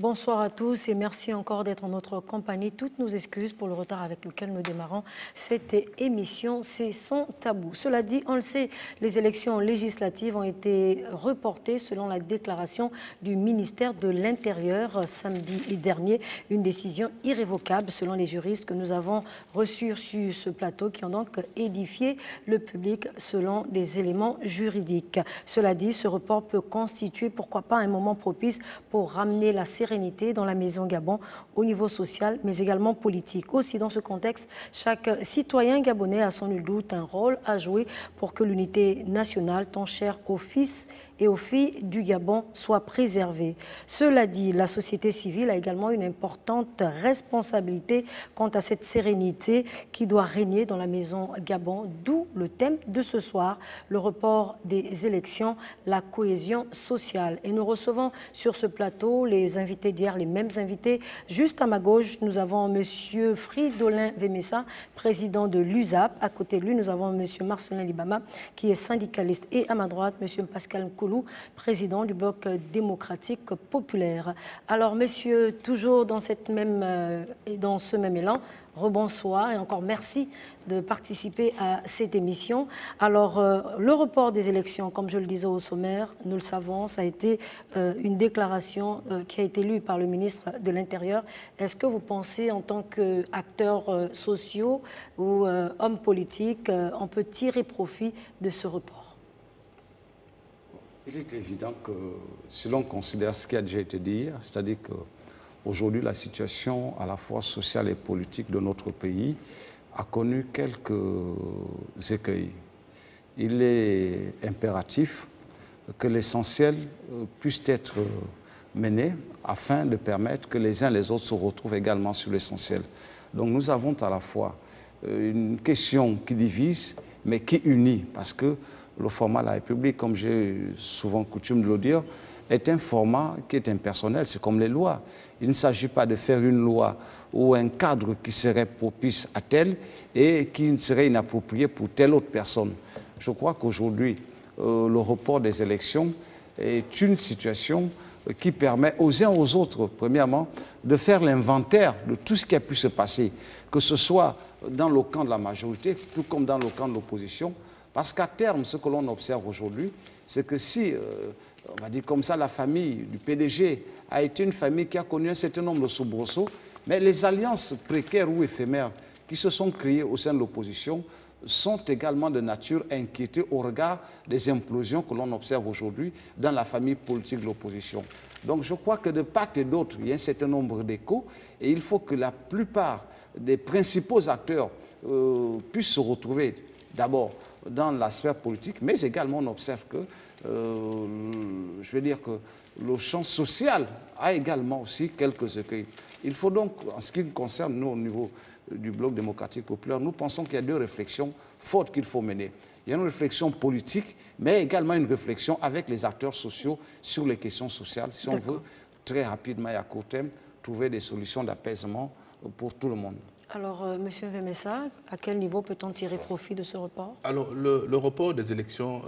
Bonsoir à tous et merci encore d'être en notre compagnie. Toutes nos excuses pour le retard avec lequel nous démarrons cette émission, c'est sans tabou. Cela dit, on le sait, les élections législatives ont été reportées selon la déclaration du ministère de l'Intérieur samedi dernier. Une décision irrévocable selon les juristes que nous avons reçus sur ce plateau qui ont donc édifié le public selon des éléments juridiques. Cela dit, ce report peut constituer, pourquoi pas, un moment propice pour ramener la sérénité dans la maison Gabon au niveau social, mais également politique. Aussi, dans ce contexte, chaque citoyen gabonais a sans nul doute un rôle à jouer pour que l'unité nationale, tant chère aux fils et aux filles du Gabon, soit préservée. Cela dit, la société civile a également une importante responsabilité quant à cette sérénité qui doit régner dans la maison Gabon, d'où le thème de ce soir, le report des élections, la cohésion sociale. Et nous recevons sur ce plateau les invités d'hier, les mêmes invités. Juste à ma gauche, nous avons M. Fridolin Vemessa, président de l'USAP. À côté de lui, nous avons M. Marcelin Libama, qui est syndicaliste. Et à ma droite, M. Pascal Nkoulou, président du Bloc démocratique populaire. Alors, messieurs, toujours dans ce même élan, rebonsoir et encore merci de participer à cette émission. Alors, le report des élections, comme je le disais au sommaire, nous le savons, ça a été une déclaration qui a été lue par le ministre de l'Intérieur. Est-ce que vous pensez, en tant qu'acteurs sociaux ou hommes politiques, on peut tirer profit de ce report? Il est évident que si l'on considère ce qui a déjà été dit hier, c'est-à-dire que aujourd'hui, la situation à la fois sociale et politique de notre pays a connu quelques écueils. Il est impératif que l'essentiel puisse être mené afin de permettre que les uns et les autres se retrouvent également sur l'essentiel. Donc nous avons à la fois une question qui divise, mais qui unit, parce que le format de la République, comme j'ai souvent coutume de le dire, est un format qui est impersonnel, c'est comme les lois. Il ne s'agit pas de faire une loi ou un cadre qui serait propice à tel et qui ne serait inapproprié pour telle autre personne. Je crois qu'aujourd'hui, le report des élections est une situation qui permet aux uns aux autres, premièrement, de faire l'inventaire de tout ce qui a pu se passer, que ce soit dans le camp de la majorité, tout comme dans le camp de l'opposition, parce qu'à terme, ce que l'on observe aujourd'hui, c'est que si, on va dire comme ça, la famille du PDG a été une famille qui a connu un certain nombre de soubresauts, mais les alliances précaires ou éphémères qui se sont créées au sein de l'opposition sont également de nature à inquiéter au regard des implosions que l'on observe aujourd'hui dans la famille politique de l'opposition. Donc je crois que de part et d'autre, il y a un certain nombre d'échos et il faut que la plupart des principaux acteurs puissent se retrouver d'abord dans la sphère politique, mais également on observe que, je veux dire que le champ social a également aussi quelques écueils. Il faut donc, en ce qui nous concerne, nous, au niveau du Bloc démocratique populaire, nous pensons qu'il y a deux réflexions fortes qu'il faut mener. Il y a une réflexion politique, mais également une réflexion avec les acteurs sociaux sur les questions sociales, si on veut très rapidement et à court terme trouver des solutions d'apaisement pour tout le monde. Alors, M. Vemessa, à quel niveau peut-on tirer profit de ce report? Alors, le report des élections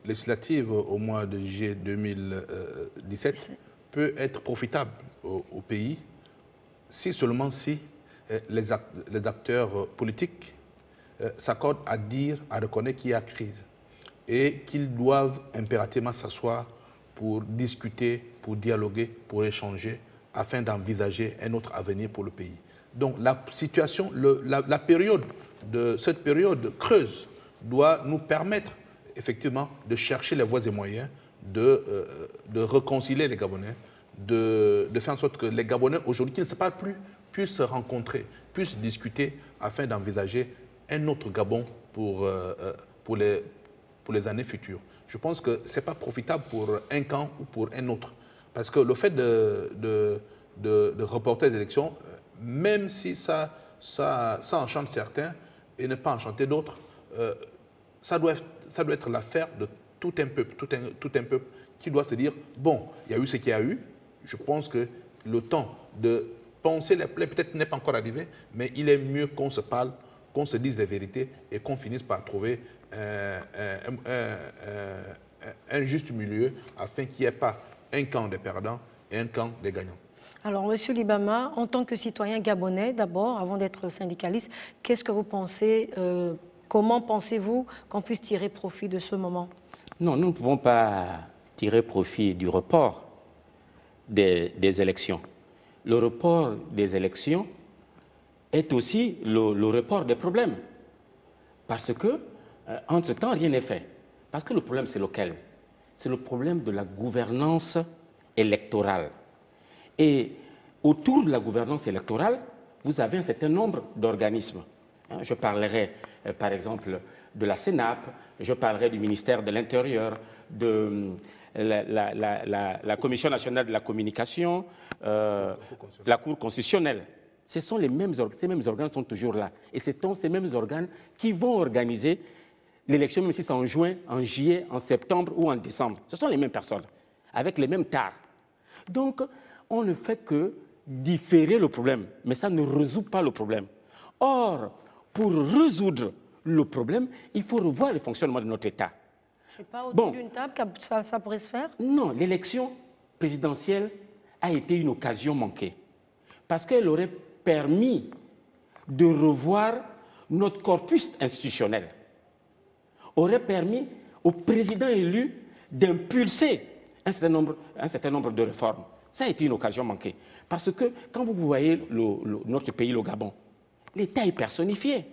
législatives au mois de juillet 2017 peut être profitable au pays, seulement si les acteurs politiques s'accordent à dire, à reconnaître qu'il y a crise et qu'ils doivent impérativement s'asseoir pour discuter, pour dialoguer, pour échanger, afin d'envisager un autre avenir pour le pays. Donc la situation, cette période creuse doit nous permettre effectivement de chercher les voies et moyens de réconcilier les Gabonais, de faire en sorte que les Gabonais aujourd'hui qui ne se parlent plus puissent se rencontrer, puissent discuter afin d'envisager un autre Gabon pour les années futures. Je pense que ce n'est pas profitable pour un camp ou pour un autre. Parce que le fait de reporter les élections, même si ça enchante certains et ne pas enchanter d'autres, ça doit être l'affaire de tout un peuple qui doit se dire, bon, il y a eu ce qu'il y a eu, je pense que le temps de penser les plaies peut-être n'est pas encore arrivé, mais il est mieux qu'on se parle, qu'on se dise les vérités et qu'on finisse par trouver un juste milieu afin qu'il n'y ait pas un camp des perdants et un camp des gagnants. Alors, M. Libama, en tant que citoyen gabonais, d'abord, avant d'être syndicaliste, qu'est-ce que vous pensez, comment pensez-vous qu'on puisse tirer profit de ce moment? Non, nous ne pouvons pas tirer profit du report des élections. Le report des élections est aussi le report des problèmes. Parce que, entre-temps, rien n'est fait. Parce que le problème, c'est lequel? C'est le problème de la gouvernance électorale. Et autour de la gouvernance électorale, vous avez un certain nombre d'organismes. Je parlerai, par exemple, de la CENAP, je parlerai du ministère de l'Intérieur, de la Commission nationale de la communication, la Cour constitutionnelle. Ces mêmes organes sont toujours là. Et ce sont ces mêmes organes qui vont organiser l'élection, même si c'est en juin, en juillet, en septembre ou en décembre. Ce sont les mêmes personnes, avec les mêmes tares. Donc, on ne fait que différer le problème, mais ça ne résout pas le problème. Or, pour résoudre le problème, il faut revoir le fonctionnement de notre État. Ce n'est pas autour d'une table que ça pourrait se faire? Non, l'élection présidentielle a été une occasion manquée, parce qu'elle aurait permis de revoir notre corpus institutionnel, aurait permis au président élu d'impulser un certain nombre de réformes. Ça a été une occasion manquée. Parce que quand vous voyez notre pays, le Gabon, l'État est personnifié.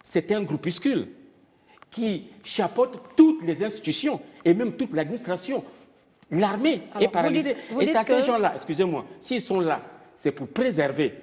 C'est un groupuscule qui chapeaute toutes les institutions et même toute l'administration. L'armée est paralysée. Et ces gens-là, excusez-moi, s'ils sont là, c'est pour préserver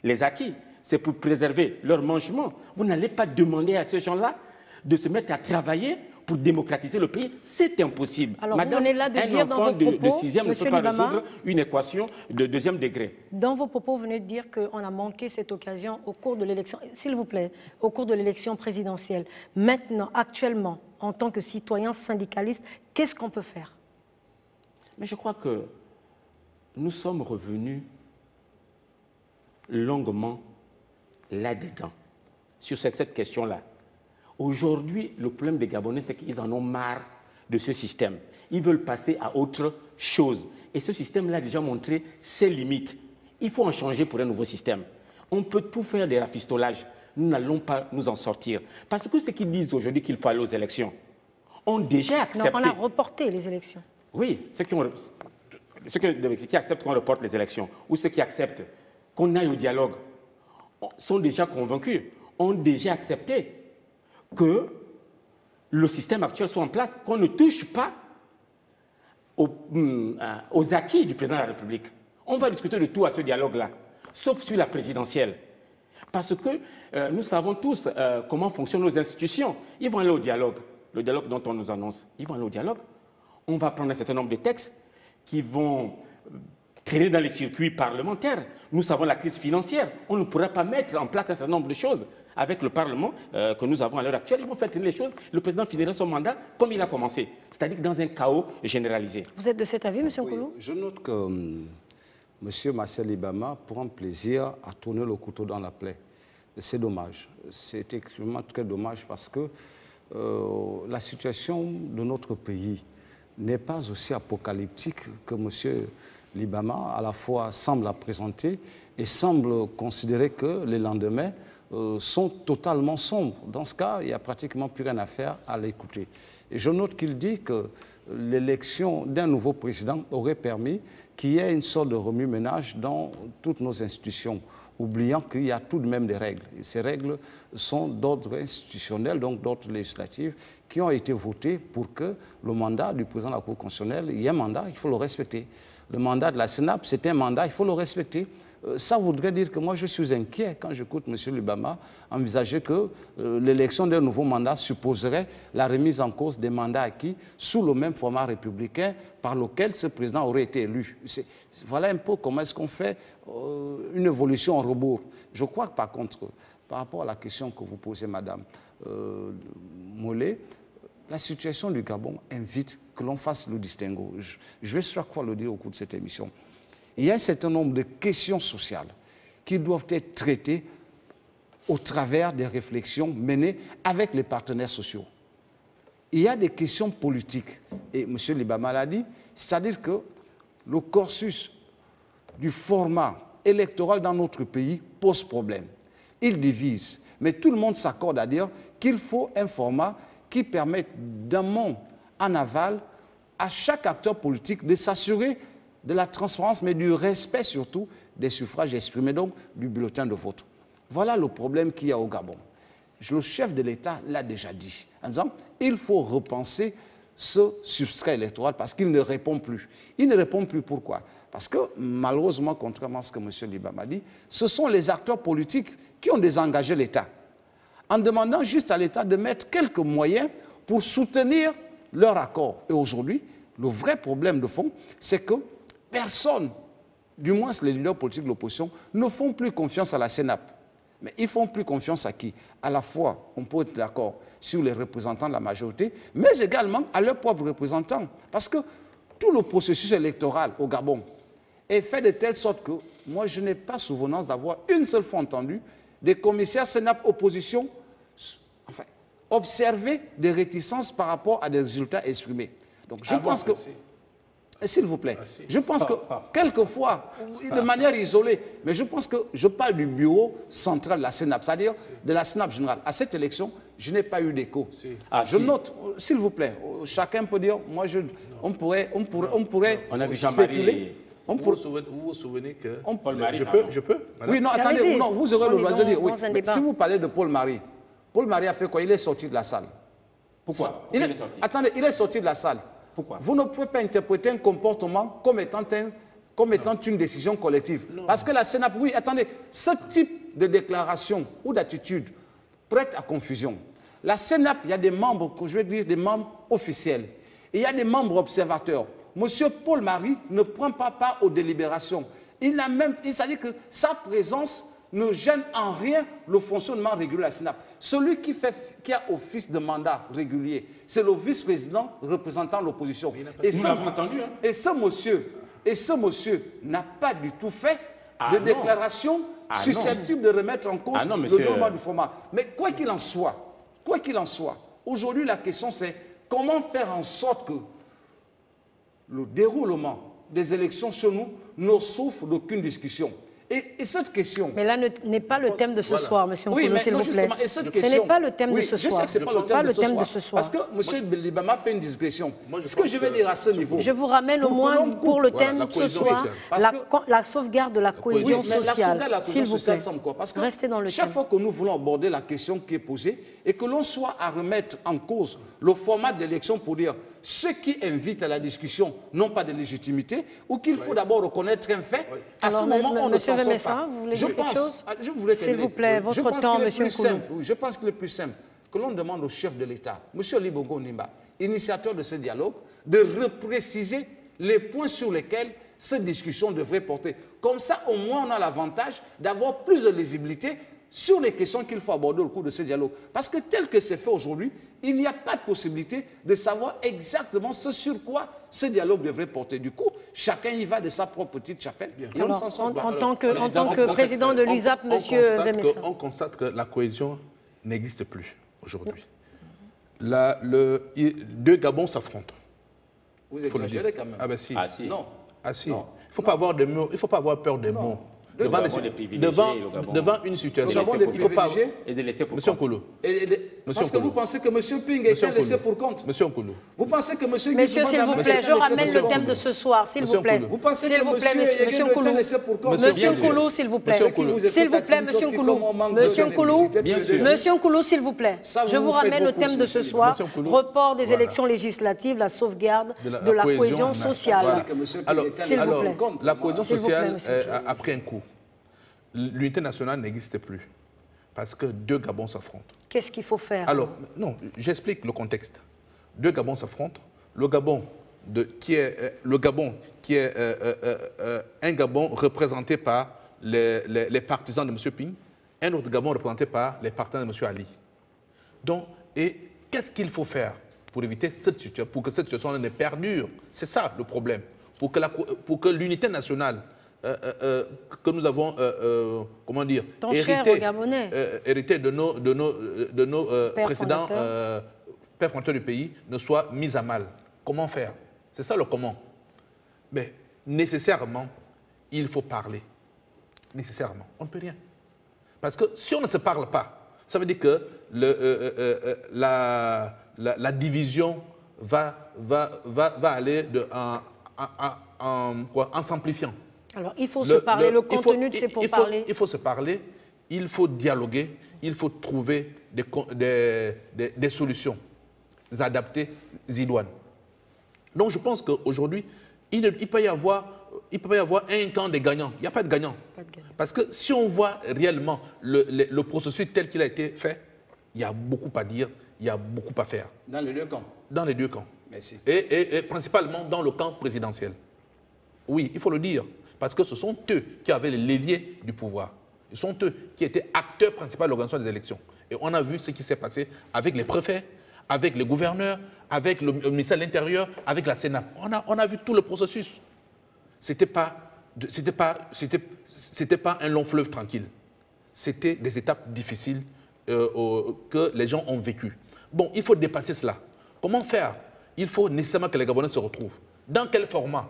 les acquis, c'est pour préserver leur mangement. Vous n'allez pas demander à ces gens-là de se mettre à travailler pour démocratiser le pays. C'est impossible. Alors, Madame, vous venez là de un dire dans enfant vos propos, de 6e ne peut pas Libama, résoudre une équation de 2e degré. Dans vos propos, vous venez de dire qu'on a manqué cette occasion au cours de l'élection, s'il vous plaît, au cours de l'élection présidentielle. Maintenant, actuellement, en tant que citoyen syndicaliste, qu'est-ce qu'on peut faire? Mais je crois que nous sommes revenus longuement là-dedans, sur cette question-là. Aujourd'hui, le problème des Gabonais, c'est qu'ils en ont marre de ce système. Ils veulent passer à autre chose. Et ce système-là a déjà montré ses limites. Il faut en changer pour un nouveau système. On peut tout faire des rafistolages. Nous n'allons pas nous en sortir. Parce que ceux qui disent aujourd'hui qu'il faut aller aux élections ont déjà accepté. Non, on a reporté les élections. Oui, ceux qui acceptent qu'on reporte les élections ou ceux qui acceptent qu'on aille au dialogue sont déjà convaincus, ont déjà accepté que le système actuel soit en place, qu'on ne touche pas aux acquis du président de la République. On va discuter de tout à ce dialogue-là, sauf sur la présidentielle. Parce que nous savons tous comment fonctionnent nos institutions. Ils vont aller au dialogue, le dialogue dont on nous annonce. Ils vont aller au dialogue. On va prendre un certain nombre de textes qui vont traîner dans les circuits parlementaires. Nous savons la crise financière. On ne pourra pas mettre en place un certain nombre de choses avec le Parlement que nous avons à l'heure actuelle. Ils vont faire traîner les choses. Le président finira son mandat comme il a commencé, c'est-à-dire dans un chaos généralisé. Vous êtes de cet avis, M. Nkolo? Je note que M. Marcel Libama prend plaisir à tourner le couteau dans la plaie. C'est dommage. C'est extrêmement très dommage parce que la situation de notre pays n'est pas aussi apocalyptique que M. Libama à la fois semble la présenter et semble considérer que les lendemains sont totalement sombres. Dans ce cas, il n'y a pratiquement plus rien à faire à l'écouter. Et je note qu'il dit que l'élection d'un nouveau président aurait permis qu'il y ait une sorte de remue-ménage dans toutes nos institutions, oubliant qu'il y a tout de même des règles. Et ces règles sont d'ordre institutionnel, donc d'ordre législatif, qui ont été votées pour que le mandat du président de la Cour constitutionnelle, il y a un mandat, il faut le respecter. Le mandat de la CENAP, c'est un mandat, il faut le respecter. Ça voudrait dire que moi, je suis inquiet quand j'écoute M. Libama envisager que l'élection d'un nouveau mandat supposerait la remise en cause des mandats acquis sous le même format républicain par lequel ce président aurait été élu. Voilà un peu comment est-ce qu'on fait une évolution en rebours. Je crois que par contre, par rapport à la question que vous posez, Madame Mollet, la situation du Gabon invite que l'on fasse le distinguo. Je vais chaque fois le dire au cours de cette émission. Il y a un certain nombre de questions sociales qui doivent être traitées au travers des réflexions menées avec les partenaires sociaux. il y a des questions politiques. Et M. Libama l'a dit, c'est-à-dire que le cursus du format électoral dans notre pays pose problème. Il divise. Mais tout le monde s'accorde à dire qu'il faut un format qui permette d'amont en aval à chaque acteur politique de s'assurer de la transparence, mais du respect surtout des suffrages exprimés, donc du bulletin de vote. Voilà le problème qu'il y a au Gabon. Le chef de l'État l'a déjà dit, en disant qu'il faut repenser ce substrat électoral parce qu'il ne répond plus. Il ne répond plus pourquoi? Parce que, malheureusement, contrairement à ce que M. Libama dit, ce sont les acteurs politiques qui ont désengagé l'État, en demandant juste à l'État de mettre quelques moyens pour soutenir leur accord. Et aujourd'hui, le vrai problème de fond, c'est que personne, du moins les leaders politiques de l'opposition, ne font plus confiance à la CENAP. Mais ils font plus confiance à qui? À la fois, on peut être d'accord sur les représentants de la majorité, mais également à leurs propres représentants. Parce que tout le processus électoral au Gabon est fait de telle sorte que moi, je n'ai pas souvenance d'avoir une seule fois entendu des commissaires CENAP opposition enfin, observer des réticences par rapport à des résultats exprimés. Donc je pense que... S'il vous plaît, je pense que quelquefois, de manière isolée, mais je pense que je parle du bureau central de la CENAP, c'est-à-dire de la CENAP générale. À cette élection, je n'ai pas eu d'écho. Je note, s'il vous plaît, chacun peut dire, moi, on pourrait on a vu spéculer. Vous vous souvenez que... Je peux Oui, non, attendez, non, vous aurez le loisir de dire. Oui, si vous parlez de Paul-Marie, Paul-Marie a fait quoi? Il est sorti de la salle. Pourquoi? Attendez, il est sorti de la salle. Pourquoi? Vous ne pouvez pas interpréter un comportement comme étant une décision collective. Non. Parce que la CENAP, oui, attendez, ce type de déclaration ou d'attitude prête à confusion. La CENAP, il y a des membres, je vais dire des membres officiels, et il y a des membres observateurs. Monsieur Paul-Marie ne prend pas part aux délibérations. Il s'agit que sa présence ne gêne en rien le fonctionnement régulier de la CENAP. Celui qui a office de mandat régulier, c'est le vice-président représentant l'opposition. Nous l'avons entendu. Hein. Et ce monsieur n'a pas du tout fait de déclaration susceptible de remettre en cause le déroulement du format. Mais quoi qu'il en soit, aujourd'hui la question c'est comment faire en sorte que le déroulement des élections chez nous ne souffre d'aucune discussion. Et cette question... Mais là n'est pas le thème de ce soir, M. Nkolo, s'il vous plaît. Ce n'est pas le thème de ce soir. Je sais que ce n'est pas le thème de ce soir. Parce que M. Libama fait une digression. Ce que je vais dire à ce niveau... Je vous ramène au moins pour le thème de ce soir, la sauvegarde de la cohésion sociale, s'il vous plaît. Restez dans le thème. Chaque fois que nous voulons aborder la question qui est posée et que l'on soit à remettre en cause le format de l'élection pour dire ceux qui invitent à la discussion n'ont pas de légitimité ou qu'il faut d'abord reconnaître un fait, à ce moment, on ne s'en sort pas. Vous voulez dire quelque chose? S'il vous plaît, votre temps, M. Nkolo. Je pense qu'il est plus simple que l'on demande au chef de l'État, M. Libongo Nimba, initiateur de ce dialogue, de repréciser les points sur lesquels cette discussion devrait porter. Comme ça, au moins, on a l'avantage d'avoir plus de lisibilité sur les questions qu'il faut aborder au cours de ce dialogue. Parce que tel que c'est fait aujourd'hui, il n'y a pas de possibilité de savoir exactement ce sur quoi ce dialogue devrait porter. Du coup, chacun y va de sa propre petite chapelle. Alors, en tant que président de l'USAP, M. Demessa. On constate que la cohésion n'existe plus aujourd'hui. Deux Gabons s'affrontent. Vous exagérez quand même. Ah ben si. Ah si. Non. Ah si. Il ne faut pas avoir de mots, il faut pas avoir peur des mots. Devant une situation, il faut pas... Et de laisser pour Monsieur Nkolo. Parce que vous pensez que M. Ping est laissé pour compte. Monsieur Nkolo. Vous pensez que M. Monsieur, s'il vous plaît, je ramène le thème de ce soir, s'il vous plaît. Vous pensez que M. Nkolo est laissé pour compte. Monsieur Nkolo, s'il vous plaît. S'il vous plaît, Monsieur Nkolo. Monsieur Nkolo, s'il vous plaît. Je vous ramène le thème de ce soir, report des élections législatives, la sauvegarde de la cohésion sociale. S'il vous plaît. La cohésion sociale a pris un coup. L'unité nationale n'existe plus parce que deux Gabons s'affrontent. Qu'est-ce qu'il faut faire? Alors, non, j'explique le contexte. Deux Gabons s'affrontent. Le Gabon qui est un Gabon représenté par les partisans de M. Ping, un autre Gabon représenté par les partisans de M. Ali. Donc, et qu'est-ce qu'il faut faire pour éviter cette situation, pour que cette situation ne perdure? C'est ça le problème. Pour que l'unité nationale que nous avons, comment dire, hérité de nos précédents père fondateur du pays ne soit mis à mal. Comment faire? C'est ça le comment. Mais nécessairement, il faut parler. Nécessairement. On ne peut rien. Parce que si on ne se parle pas, ça veut dire que la division va aller en s'amplifiant. Alors, il faut se parler, le contenu de ces pourparlers. Il faut se parler, il faut dialoguer, il faut trouver des solutions adaptées, idoines. Donc, je pense qu'aujourd'hui, il peut y avoir un camp des gagnants. Il n'y a pas de gagnant. Parce que si on voit réellement le processus tel qu'il a été fait, il y a beaucoup à dire, il y a beaucoup à faire. Dans les deux camps? Dans les deux camps. Merci. Et principalement dans le camp présidentiel. Oui, il faut le dire. Parce que ce sont eux qui avaient les leviers du pouvoir. Ce sont eux qui étaient acteurs principaux de l'organisation des élections. Et on a vu ce qui s'est passé avec les préfets, avec les gouverneurs, avec le ministère de l'Intérieur, avec la Sénat. On a vu tout le processus. C'était pas un long fleuve tranquille. C'était des étapes difficiles que les gens ont vécues. Bon, il faut dépasser cela. Comment faire? Il faut nécessairement que les Gabonais se retrouvent. Dans quel format?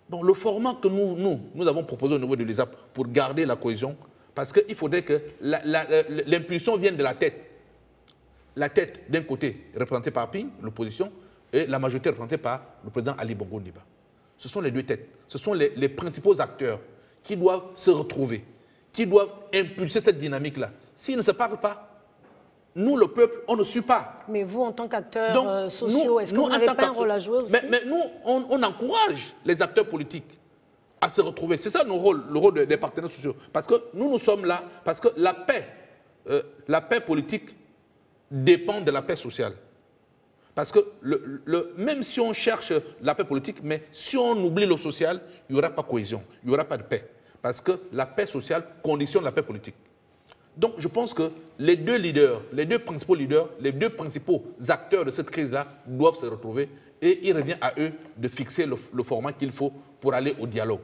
Bon, le format que nous avons proposé au niveau de l'ISAP pour garder la cohésion, parce qu'il faudrait que l'impulsion vienne de la tête. La tête, d'un côté, représentée par Ping, l'opposition, et la majorité représentée par le président Ali Bongo Ondimba. Ce sont les deux têtes. Ce sont les principaux acteurs qui doivent se retrouver, qui doivent impulser cette dynamique-là. S'ils ne se parlent pas, nous, le peuple, on ne suit pas. Mais vous, en tant qu'acteurs sociaux, est-ce que vous n'avez pas un rôle à jouer aussi? Mais nous, on encourage les acteurs politiques à se retrouver. C'est ça notre rôle, le rôle des partenaires sociaux. Parce que nous sommes là, parce que la paix politique dépend de la paix sociale. Parce que même si on cherche la paix politique, mais si on oublie le social, il n'y aura pas de cohésion, il n'y aura pas de paix. Parce que la paix sociale conditionne la paix politique. Donc je pense que les deux leaders, les deux principaux leaders, les deux principaux acteurs de cette crise-là doivent se retrouver et il revient à eux de fixer le format qu'il faut pour aller au dialogue.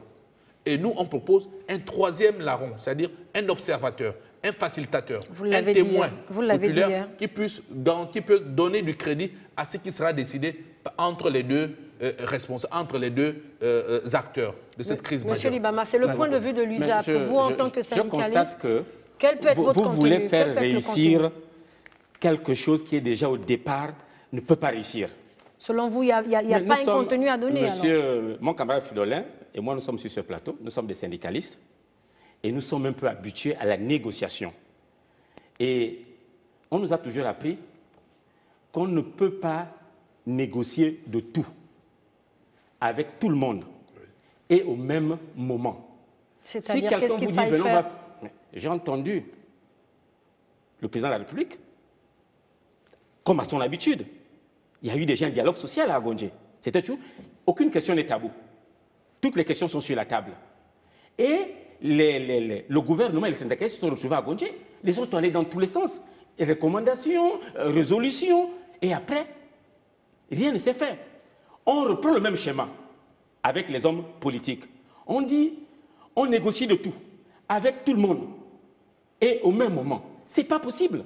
Et nous, on propose un troisième larron, c'est-à-dire un observateur, un facilitateur, un témoin populaire qui peut donner du crédit à ce qui sera décidé entre les deux responsables, entre les deux acteurs de cette crise majeure. Monsieur Libama, c'est le point de vue de l'USAP. Vous, en tant que syndicaliste, je constate que quel peut être votre contenu? Vous voulez faire réussir quelque chose qui est déjà au départ ne peut pas réussir. Selon vous, il n'y a pas un contenu à donner? Monsieur, mon camarade Fridolin et moi, nous sommes sur ce plateau, nous sommes des syndicalistes et nous sommes un peu habitués à la négociation. Et on nous a toujours appris qu'on ne peut pas négocier de tout avec tout le monde et au même moment. C'est-à-dire, qu'est-ce qu'il faille faire? J'ai entendu le président de la République, comme à son habitude, il y a eu déjà un dialogue social à Agondje. C'était tout. Aucune question n'est tabou. Toutes les questions sont sur la table. Et le gouvernement et les syndicats se sont retrouvés à Agondje. Les autres sont allés dans tous les sens. Recommandations, résolutions. Et après, rien ne s'est fait. On reprend le même schéma avec les hommes politiques. On dit, on négocie de tout, avec tout le monde. Et au même moment, ce n'est pas possible.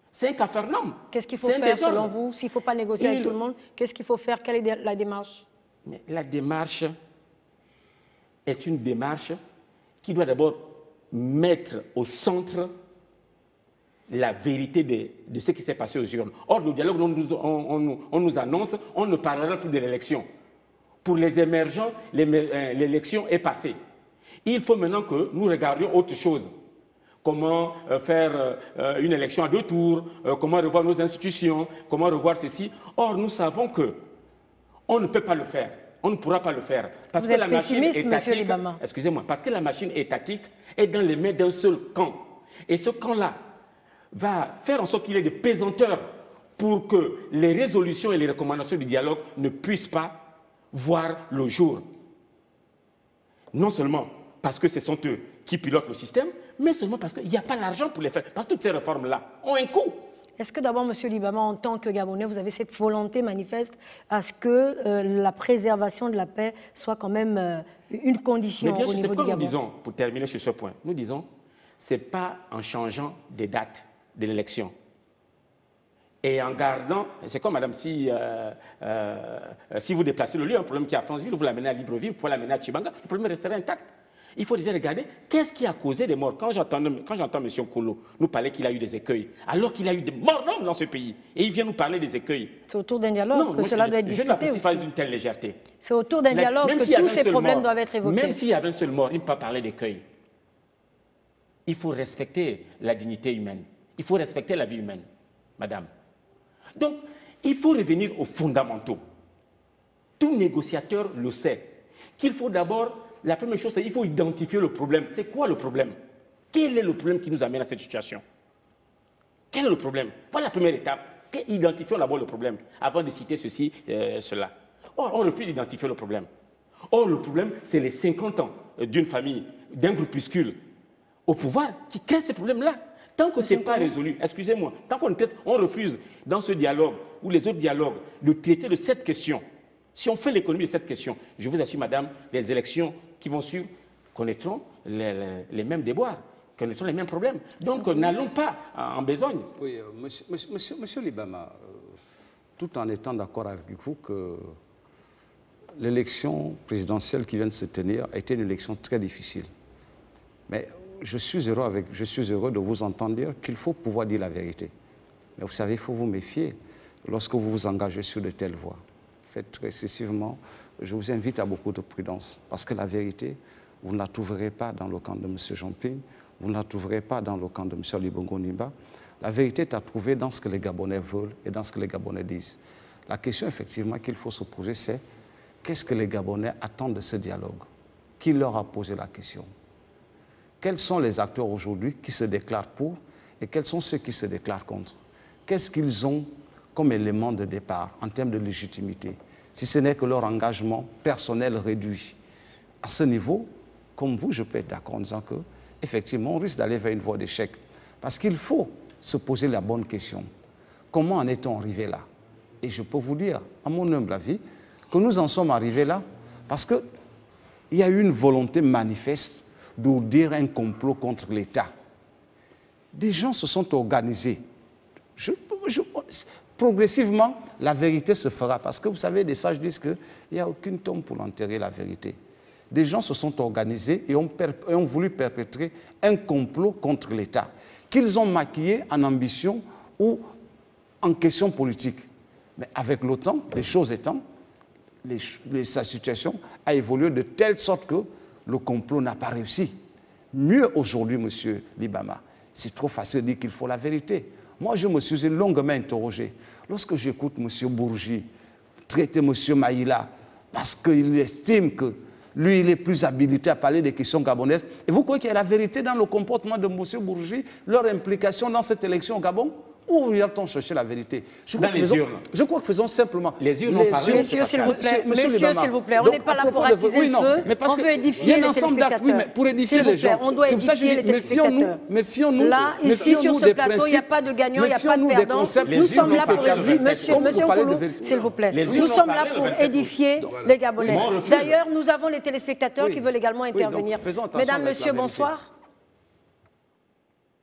C'est un cafarnaum. Qu'est-ce qu'il faut faire selon vous? S'il ne faut pas négocier avec tout le monde, qu'est-ce qu'il faut faire? Quelle est la démarche? Mais la démarche est une démarche qui doit d'abord mettre au centre la vérité de ce qui s'est passé aux urnes. Or, le dialogue, on nous annonce, on ne parlera plus de l'élection. Pour les émergents, l'élection est passée. Il faut maintenant que nous regardions autre chose. Comment faire une élection à 2 tours, comment revoir nos institutions, comment revoir ceci. Or, nous savons qu'on ne peut pas le faire. On ne pourra pas le faire. Parce que la machine étatique, excusez-moi, parce que la machine étatique est dans les mains d'un seul camp. Et ce camp-là va faire en sorte qu'il y ait des pesanteurs pour que les résolutions et les recommandations du dialogue ne puissent pas voir le jour. Non seulement parce que ce sont eux qui pilotent le système, mais seulement parce qu'il n'y a pas l'argent pour les faire. Parce que toutes ces réformes-là ont un coût. Est-ce que d'abord, M. Libama, en tant que Gabonais, vous avez cette volonté manifeste à ce que la préservation de la paix soit quand même une condition au niveau du Gabon? Mais bien sûr, c'est quoi nous disons, pour terminer sur ce point, nous disons, ce n'est pas en changeant des dates de l'élection. Et en gardant, c'est comme madame, si vous déplacez le lieu, un problème qui est à Franceville, vous l'amenez à Libreville, vous pouvez l'amener à Chibanga, le problème restera intact. Il faut déjà regarder qu'est-ce qui a causé des morts. Quand j'entends M. Kolo nous parler qu'il a eu des écueils, alors qu'il a eu des morts d'hommes dans ce pays, et il vient nous parler des écueils. C'est autour d'un dialogue que cela doit être discuté aussi. Je n'apprécie pas d'une telle légèreté. C'est autour d'un dialogue que tous ces problèmes doivent être évoqués. Même s'il y avait un seul mort, il ne peut pas parler d'écueils. Il faut respecter la dignité humaine. Il faut respecter la vie humaine, madame. Donc, il faut revenir aux fondamentaux. Tout négociateur le sait. Qu'il faut d'abord, la première chose, c'est qu'il faut identifier le problème. C'est quoi le problème? Quel est le problème qui nous amène à cette situation? Quel est le problème? Voilà la première étape. Identifions d'abord le problème, avant de citer ceci, cela. Or, on refuse d'identifier le problème. Or, le problème, c'est les 50 ans d'une famille, d'un groupuscule au pouvoir qui crée ce problème-là. Tant que ce n'est pas résolu, excusez-moi, tant qu'on refuse dans ce dialogue ou les autres dialogues de traiter de cette question, si on fait l'économie de cette question, je vous assure, madame, les élections qui vont suivre connaîtront les mêmes déboires, connaîtront les mêmes problèmes. Donc, n'allons pas en besogne. Oui, monsieur Libama, tout en étant d'accord avec vous que l'élection présidentielle qui vient de se tenir a été une élection très difficile. Mais je suis heureux de vous entendre dire qu'il faut pouvoir dire la vérité. Mais vous savez, il faut vous méfier lorsque vous vous engagez sur de telles voies. Faites excessivement, je vous invite à beaucoup de prudence. Parce que la vérité, vous ne la trouverez pas dans le camp de M. Jean-Ping, vous ne la trouverez pas dans le camp de M. Ali Bongo Ondimba. La vérité est à trouver dans ce que les Gabonais veulent et dans ce que les Gabonais disent. La question, effectivement, qu'il faut se poser, c'est qu'est-ce que les Gabonais attendent de ce dialogue? Qui leur a posé la question? Quels sont les acteurs aujourd'hui qui se déclarent pour et quels sont ceux qui se déclarent contre? Qu'est-ce qu'ils ont comme élément de départ en termes de légitimité, si ce n'est que leur engagement personnel réduit? À ce niveau, comme vous, je peux être d'accord en disant qu'effectivement, on risque d'aller vers une voie d'échec. Parce qu'il faut se poser la bonne question. Comment en est-on arrivé là? Et je peux vous dire, à mon humble avis, que nous en sommes arrivés là parce qu'il y a eu une volonté manifeste d'ourdir un complot contre l'État. Des gens se sont organisés. Progressivement, la vérité se fera. Parce que vous savez, des sages disent qu'il n'y a aucune tombe pour enterrer la vérité. Des gens se sont organisés et ont voulu perpétrer un complot contre l'État, qu'ils ont maquillé en ambition ou en question politique. Mais avec le temps, les choses étant, sa situation a évolué de telle sorte que le complot n'a pas réussi. Mieux aujourd'hui, monsieur Libama, c'est trop facile de dire qu'il faut la vérité. Moi, je me suis longuement interrogé. Lorsque j'écoute monsieur Bourgi traiter monsieur Maïla, parce qu'il estime que lui, il est plus habilité à parler des questions gabonaises, et vous croyez qu'il y a la vérité dans le comportement de monsieur Bourgi, leur implication dans cette élection au Gabon? Où vient-on chercher la vérité? Je crois que faisons simplement... Les urnes ont parlé. Messieurs, s'il vous plaît, s'il vous plaît, on n'est pas là pour attiser le feu, on veut édifier les téléspectateurs. Oui, mais pour édifier les gens. On doit édifier les téléspectateurs. Méfions-nous. Là, ici, sur ce plateau, il n'y a pas de gagnant, il n'y a pas de perdant. Nous sommes là pour édifier. Monsieur Nkulu, s'il vous plaît. Nous sommes là pour édifier les Gabonais. D'ailleurs, nous avons les téléspectateurs qui veulent également intervenir. Mesdames, messieurs, bonsoir.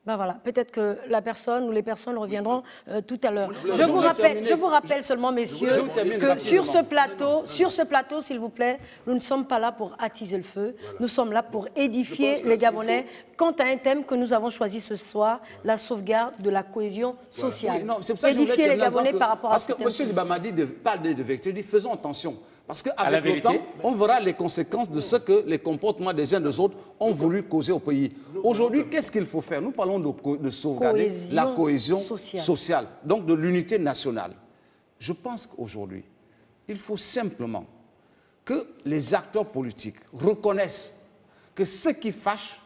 Ben voilà, peut-être que la personne ou les personnes reviendront tout à l'heure. Je vous rappelle seulement, messieurs, que sur ce plateau, s'il vous plaît, nous ne sommes pas là pour attiser le feu. Nous sommes là pour édifier les Gabonais quant à un thème que nous avons choisi ce soir, la sauvegarde de la cohésion sociale. Édifier les Gabonais par rapport à ce thème. Parce que M. Libama dit de parler de vérité, il dit faisons attention. Parce qu'avec le temps, on verra les conséquences de ce que les comportements des uns des autres ont voulu causer au pays. Aujourd'hui, qu'est-ce qu'il faut faire? Nous parlons de sauvegarder la cohésion sociale, donc de l'unité nationale. Je pense qu'aujourd'hui, il faut simplement que les acteurs politiques reconnaissent que ce qui fâche,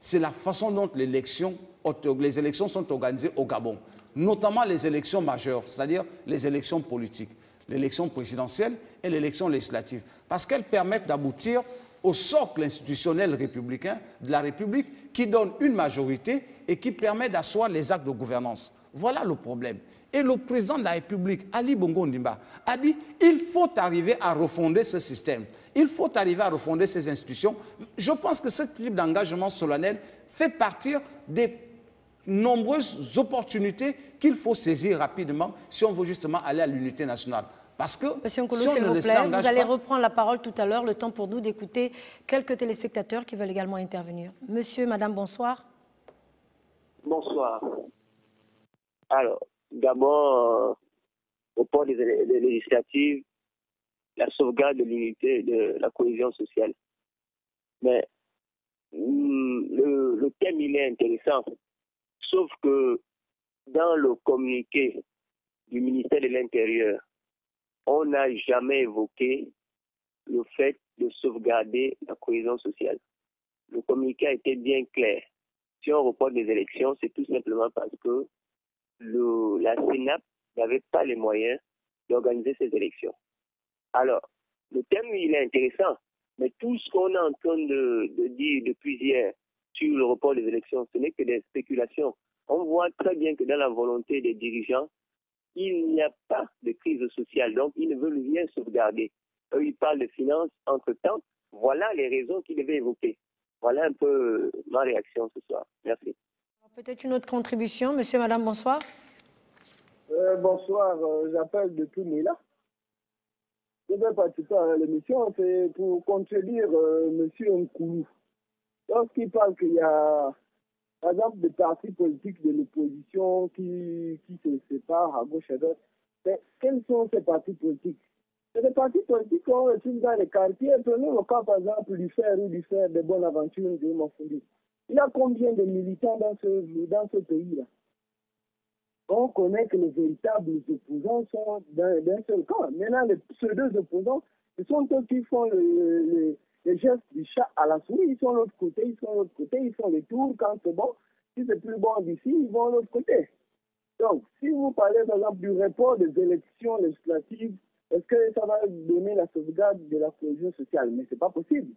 c'est la façon dont les élections sont organisées au Gabon, notamment les élections majeures, c'est-à-dire les élections politiques. L'élection présidentielle et l'élection législative, parce qu'elles permettent d'aboutir au socle institutionnel républicain de la République qui donne une majorité et qui permet d'asseoir les actes de gouvernance. Voilà le problème. Et le président de la République, Ali Bongo Ondimba, a dit qu'il faut arriver à refonder ce système. Il faut arriver à refonder ces institutions. Je pense que ce type d'engagement solennel fait partie des nombreuses opportunités qu'il faut saisir rapidement si on veut justement aller à l'unité nationale. Parce que Monsieur Nkolo, si on s'il ne vous le plaît, s'engage vous allez pas, reprendre la parole tout à l'heure, le temps pour nous d'écouter quelques téléspectateurs qui veulent également intervenir. Monsieur, madame, bonsoir. Bonsoir. Alors, d'abord, au point des législatives, la sauvegarde de l'unité, de la cohésion sociale. Mais le thème, il est intéressant. Sauf que dans le communiqué du ministère de l'Intérieur, on n'a jamais évoqué le fait de sauvegarder la cohésion sociale. Le communiqué a été bien clair. Si on reporte des élections, c'est tout simplement parce que la CENAP n'avait pas les moyens d'organiser ces élections. Alors, le thème, il est intéressant, mais tout ce qu'on est en train de dire depuis hier sur le report des élections, ce n'est que des spéculations. On voit très bien que dans la volonté des dirigeants, il n'y a pas de crise sociale, donc ils ne veulent rien sauvegarder. Eux, ils parlent de finances entre-temps. Voilà les raisons qu'ils devaient évoquer. Voilà un peu ma réaction ce soir. Merci. Peut-être une autre contribution. Monsieur, madame, bonsoir. Bonsoir, j'appelle de Toumila. Je vais participer à l'émission, c'est pour contredire M. Nkoulou. Lorsqu'il parle qu'il y a, par exemple, des partis politiques de l'opposition qui se séparent à gauche et à droite, mais quels sont ces partis politiques? C'est des partis politiques qu'on retrouve dans les quartiers. Prenez le cas, par exemple, du fer ou du fer des bonnes aventures de Mofoundi. Il y a combien de militants dans ce pays-là? On connaît que les véritables opposants sont d'un seul camp. Maintenant, ces deux opposants, ce sont eux qui font les gestes du chat à la souris. Ils sont de l'autre côté, ils sont de l'autre côté, ils font les tours. Quand c'est bon, si c'est plus bon d'ici, ils vont de l'autre côté. Donc, si vous parlez, par exemple, du report des élections législatives, est-ce que ça va donner la sauvegarde de la cohésion sociale? Mais ce n'est pas possible.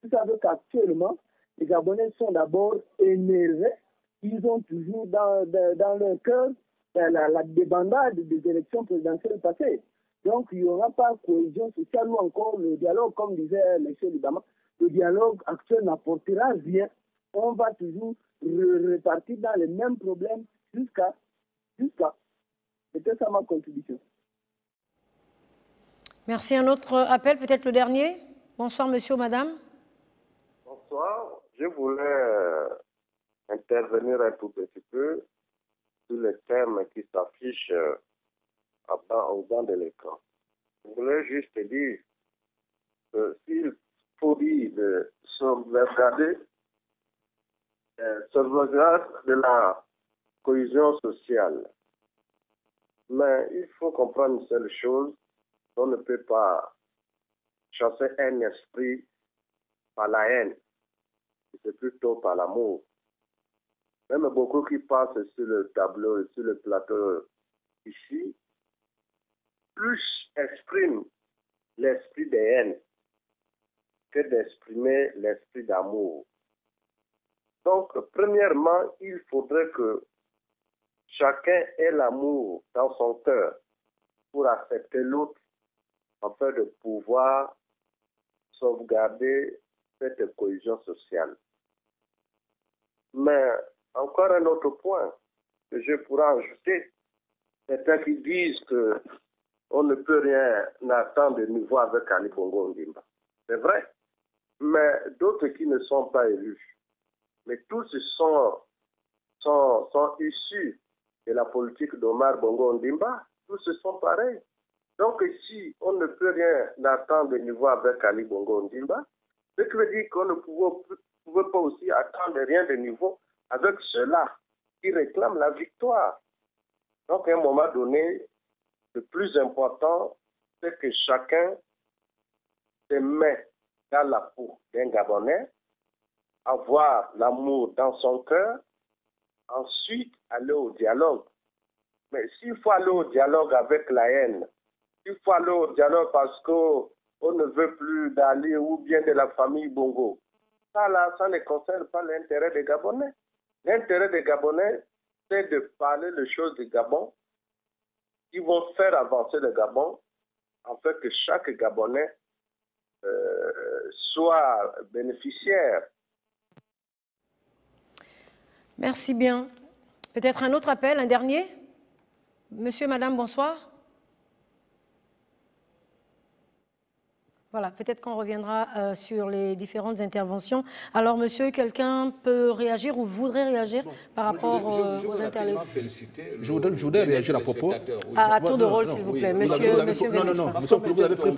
Vous savez qu'actuellement, les Gabonais sont d'abord énervés. Ils ont toujours dans leur cœur la débandade des élections présidentielles passées. Donc, il n'y aura pas de cohésion sociale ou encore le dialogue, comme disait M. Libama. Le dialogue actuel n'apportera rien. On va toujours repartir dans les mêmes problèmes jusqu'à. C'était ça ma contribution. Merci. Un autre appel, peut-être le dernier. Bonsoir, monsieur, madame. Bonsoir. Je voulais intervenir un tout petit peu sur les thèmes qui s'affichent au bas de l'écran. Je voulais juste dire que s'il faut dire de sauvegarder de la cohésion sociale, mais il faut comprendre une seule chose, on ne peut pas chasser un esprit par la haine, c'est plutôt par l'amour. Même beaucoup qui passent sur le tableau et sur le plateau ici, plus expriment l'esprit de haine que d'exprimer l'esprit d'amour. Donc, premièrement, il faudrait que chacun ait l'amour dans son cœur pour accepter l'autre afin de pouvoir sauvegarder cette cohésion sociale. Mais encore un autre point que je pourrais ajouter, certains qui disent qu'on ne peut rien attendre de nouveau avec Ali Bongo Ondimba. C'est vrai, mais d'autres qui ne sont pas élus. Mais tous sont issus de la politique d'Omar Bongo Ondimba. Tous sont pareils. Donc si on ne peut rien attendre de nouveau avec Ali Bongo Ondimba, ce qui veut dire qu'on ne pouvait pas aussi attendre rien de nouveau avec ceux-là qui réclament la victoire. Donc, à un moment donné, le plus important, c'est que chacun se met dans la peau d'un Gabonais, avoir l'amour dans son cœur, ensuite aller au dialogue. Mais s'il faut aller au dialogue avec la haine, s'il faut aller au dialogue parce qu'on ne veut plus d'Ali ou bien de la famille Bongo, ça ne concerne pas l'intérêt des Gabonais. L'intérêt des Gabonais, c'est de parler les choses du Gabon qui vont faire avancer le Gabon afin que chaque Gabonais soit bénéficiaire. Merci bien. Peut-être un autre appel, un dernier? Monsieur, madame, bonsoir. Voilà, peut-être qu'on reviendra sur les différentes interventions. Alors, monsieur, quelqu'un peut réagir ou voudrait réagir par rapport aux interventions? Je voudrais réagir à propos. À tour de rôle, s'il vous plaît. Monsieur, vous avez pris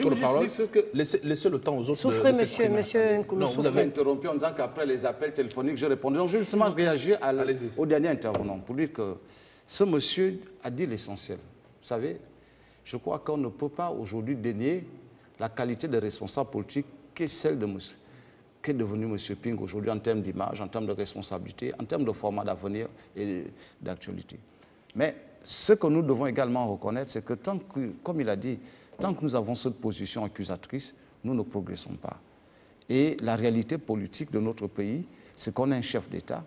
le parole. Laissez le temps aux autres. Souffrez, monsieur Nkoulou. Non, vous avez interrompu en disant qu'après les appels téléphoniques, je répondais. Donc, je vais justement réagir au dernier intervenant pour dire que ce monsieur a dit l'essentiel. Vous savez, je crois qu'on ne peut pas aujourd'hui dénier la qualité de responsable politique qui est celle de monsieur, qu'est devenu M. Ping aujourd'hui en termes d'image, en termes de responsabilité, en termes de format d'avenir et d'actualité. Mais ce que nous devons également reconnaître, c'est que, comme il a dit, tant que nous avons cette position accusatrice, nous ne progressons pas. Et la réalité politique de notre pays, c'est qu'on a un chef d'État.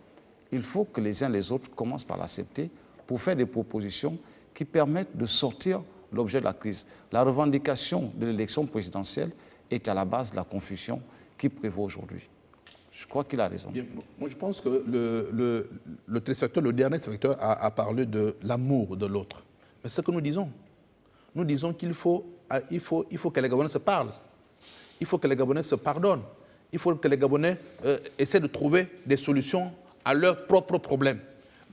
Il faut que les uns les autres commencent par l'accepter pour faire des propositions qui permettent de sortir l'objet de la crise. La revendication de l'élection présidentielle est à la base de la confusion qui prévaut aujourd'hui. Je crois qu'il a raison. Bien, moi, je pense que le téléspectateur, le dernier téléspectateur a parlé de l'amour de l'autre. Mais ce que nous disons qu'il faut que les Gabonais se parlent. Il faut que les Gabonais se pardonnent. Il faut que les Gabonais essaient de trouver des solutions à leurs propres problèmes.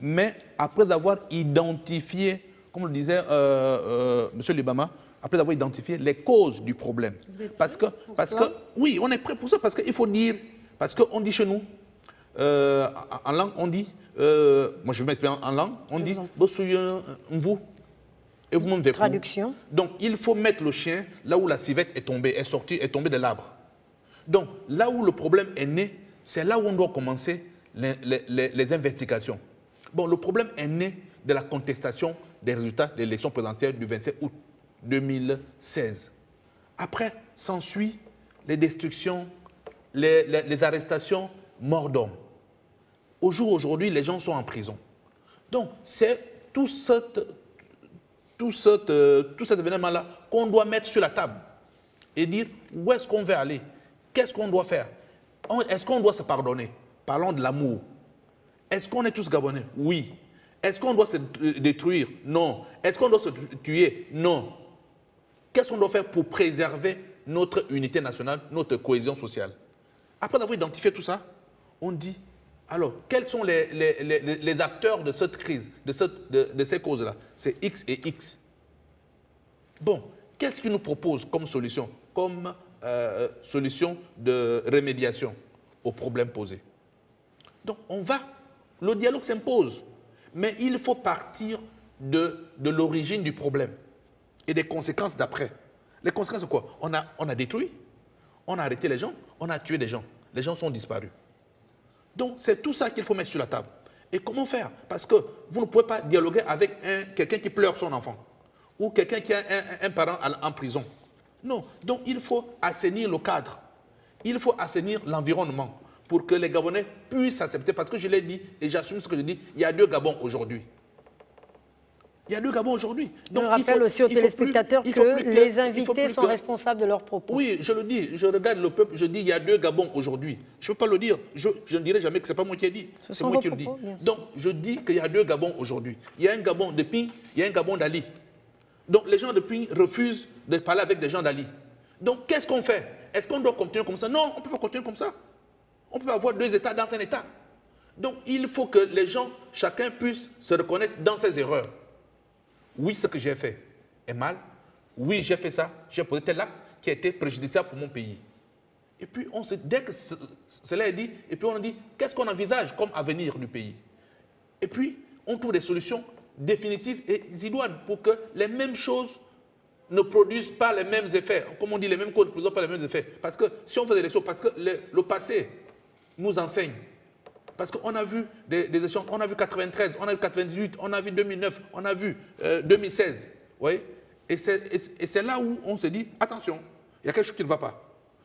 Mais après avoir identifié, comme le disait M. Libama, après avoir identifié les causes du problème. Parce que oui, on est prêt pour ça, parce qu'il faut dire, parce qu'on dit chez nous, en langue, on dit, moi je vais m'expliquer en langue, on dit, vous, et vous m'en traduction. Donc il faut mettre le chien là où la civette est tombée, est tombée de l'arbre. Donc là où le problème est né, c'est là où on doit commencer les investigations. Bon, le problème est né de la contestation des résultats de l'élection présidentielle du 27 août 2016. Après, s'ensuit les destructions, les arrestations, morts d'hommes. Aujourd'hui, les gens sont en prison. Donc, c'est tout cet événement-là qu'on doit mettre sur la table et dire où est-ce qu'on veut aller, qu'est-ce qu'on doit faire. Est-ce qu'on doit se pardonner? Parlons de l'amour. Est-ce qu'on est tous Gabonais? Oui. Est-ce qu'on doit se détruire? Non. Est-ce qu'on doit se tuer? Non. Qu'est-ce qu'on doit faire pour préserver notre unité nationale, notre cohésion sociale? Après avoir identifié tout ça, on dit, alors, quels sont les acteurs de cette crise, de ces causes-là? C'est X et X. Bon, qu'est-ce qu'ils nous proposent comme solution de remédiation aux problèmes posés? Donc, le dialogue s'impose. Mais il faut partir de l'origine du problème et des conséquences d'après. Les conséquences de quoi? On a détruit, on a arrêté les gens, on a tué des gens. Les gens sont disparus. Donc c'est tout ça qu'il faut mettre sur la table. Et comment faire? Parce que vous ne pouvez pas dialoguer avec quelqu'un qui pleure son enfant ou quelqu'un qui a un parent en prison. Non. Donc il faut assainir le cadre. Il faut assainir l'environnement pour que les Gabonais puissent accepter. Parce que je l'ai dit, et j'assume ce que je dis, il y a 2 Gabons aujourd'hui. Il y a 2 Gabons aujourd'hui. Je rappelle aussi aux téléspectateurs que les invités sont responsables de leurs propos. Oui, je le dis, je regarde le peuple, je dis il y a 2 Gabons aujourd'hui. Je ne peux pas le dire, je ne dirai jamais que ce n'est pas moi qui ai dit, c'est moi qui le dis. Donc je dis qu'il y a 2 Gabons aujourd'hui. Il y a un Gabon de Ping, il y a un Gabon d'Ali. Donc les gens de Ping refusent de parler avec des gens d'Ali. Donc qu'est-ce qu'on fait? Est-ce qu'on doit continuer comme ça? Non, on ne peut pas continuer comme ça. On ne peut pas avoir 2 États dans un État. Donc il faut que les gens, chacun puisse se reconnaître dans ses erreurs. Oui, ce que j'ai fait est mal. Oui, j'ai fait ça. J'ai posé tel acte qui a été préjudiciable pour mon pays. Et puis, dès que cela est dit, et puis on dit, qu'est-ce qu'on envisage comme avenir du pays? Et puis, on trouve des solutions définitives et idoines pour que les mêmes choses ne produisent pas les mêmes effets. Comme on dit, les mêmes causes ne produisent pas les mêmes effets. Parce que si on fait des élections, parce que le passé nous enseigne. Parce qu'on a vu des échanges, on a vu 93, on a vu 98, on a vu 2009, on a vu 2016. Oui. Et c'est là où on se dit, attention, il y a quelque chose qui ne va pas.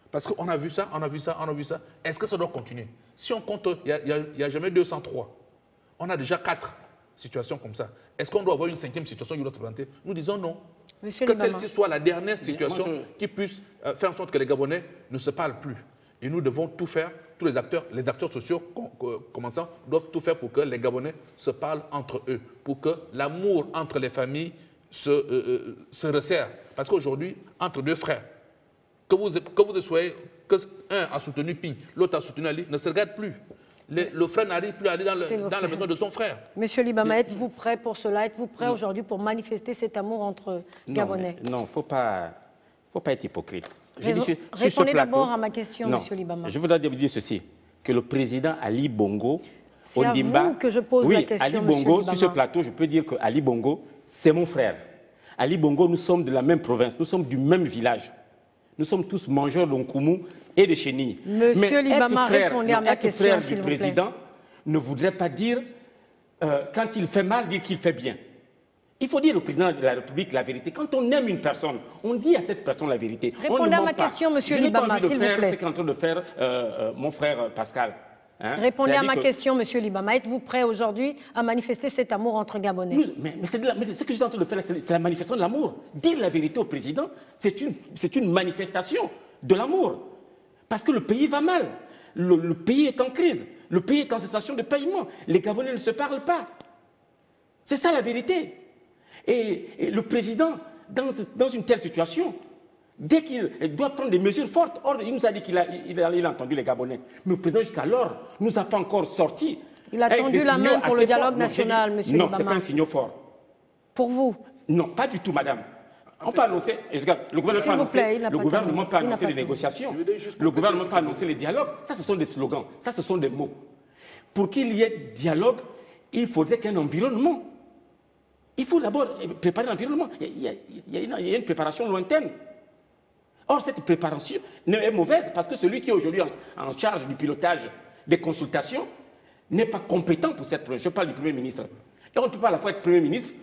Parce qu'on a vu ça, on a vu ça, on a vu ça. Est-ce que ça doit continuer? Si on compte, il n'y a jamais 203. On a déjà 4 situations comme ça. Est-ce qu'on doit avoir une 5e situation qui doit se présenter? Nous disons non. Monsieur que celle-ci soit la dernière situation qui puisse faire en sorte que les Gabonais ne se parlent plus. Et nous devons tout faire tous les acteurs sociaux commençant, doivent tout faire pour que les Gabonais se parlent entre eux, pour que l'amour entre les familles se resserre. Parce qu'aujourd'hui, entre deux frères, que vous soyez, qu'un a soutenu Ping, l'autre a soutenu Ali, ne se regarde plus. Le frère n'arrive plus à aller dans la maison de son frère. Monsieur Libama, êtes-vous prêt pour cela? Êtes-vous prêt aujourd'hui pour manifester cet amour entre Gabonais? Non, il ne faut pas être hypocrite. Répondez d'abord à ma question, Monsieur Libama. Je voudrais dire ceci, que le président Ali Bongo, c'est à vous que je pose la question, Ali Bongo, sur ce plateau, je peux dire que Ali Bongo, c'est mon frère. Ali Bongo, nous sommes de la même province, nous sommes du même village. Nous sommes tous mangeurs d'onkoumou et de chenilles. Monsieur Libama, répondez à ma question, s'il vous plaît. Le président ne voudrait pas dire, quand il fait mal, dire qu'il fait bien. Il faut dire au président de la République la vérité. Quand on aime une personne, on dit à cette personne la vérité. Répondez à ma question, monsieur Libama, s'il vous plaît. C'est ce qu'est en train de faire mon frère Pascal. Hein? Répondez à ma question, monsieur Libama. Êtes-vous prêt aujourd'hui à manifester cet amour entre Gabonais? Mais ce que je suis en train de faire, c'est la manifestation de l'amour. Dire la vérité au président, c'est une manifestation de l'amour. Parce que le pays va mal. Le pays est en crise. Le pays est en cessation de paiement. Les Gabonais ne se parlent pas. C'est ça la vérité. Et le président, dans une telle situation, dès qu'il doit prendre des mesures fortes, or, il nous a dit qu'il a entendu les Gabonais. Mais le président, jusqu'alors, ne nous a pas encore sorti. Il a tendu la main pour le dialogue national, monsieur Libama. Non, ce n'est pas un signal fort. Pour vous? Non, pas du tout, madame. On peut annoncer, le gouvernement peut annoncer les négociations, le gouvernement peut annoncer les dialogues. Ça, ce sont des slogans, ça, ce sont des mots. Pour qu'il y ait dialogue, il faudrait qu'un environnement. Il faut d'abord préparer l'environnement. Il y a une préparation lointaine. Or, cette préparation est mauvaise parce que celui qui est aujourd'hui en charge du pilotage des consultations n'est pas compétent pour cette problème. Je parle du Premier ministre. Et on ne peut pas à la fois être Premier ministre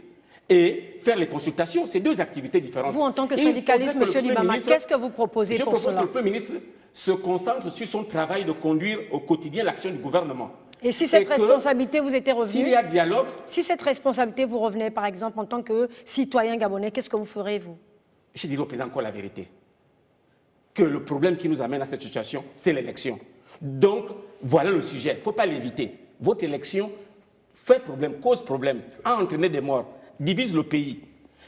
et faire les consultations. C'est deux activités différentes. Vous, en tant que syndicaliste, monsieur Libama, qu'est-ce que vous proposez pour cela? Je propose que le Premier ministre se concentre sur son travail de conduire au quotidien l'action du gouvernement. Et si cette responsabilité vous était revenue, s'il y a dialogue, si cette responsabilité vous revenait, par exemple, en tant que citoyen gabonais, qu'est-ce que vous ferez, vous? Je dirais au président encore la vérité. Que le problème qui nous amène à cette situation, c'est l'élection. Donc, voilà le sujet. Il ne faut pas l'éviter. Votre élection fait problème, cause problème, a entraîné des morts, divise le pays.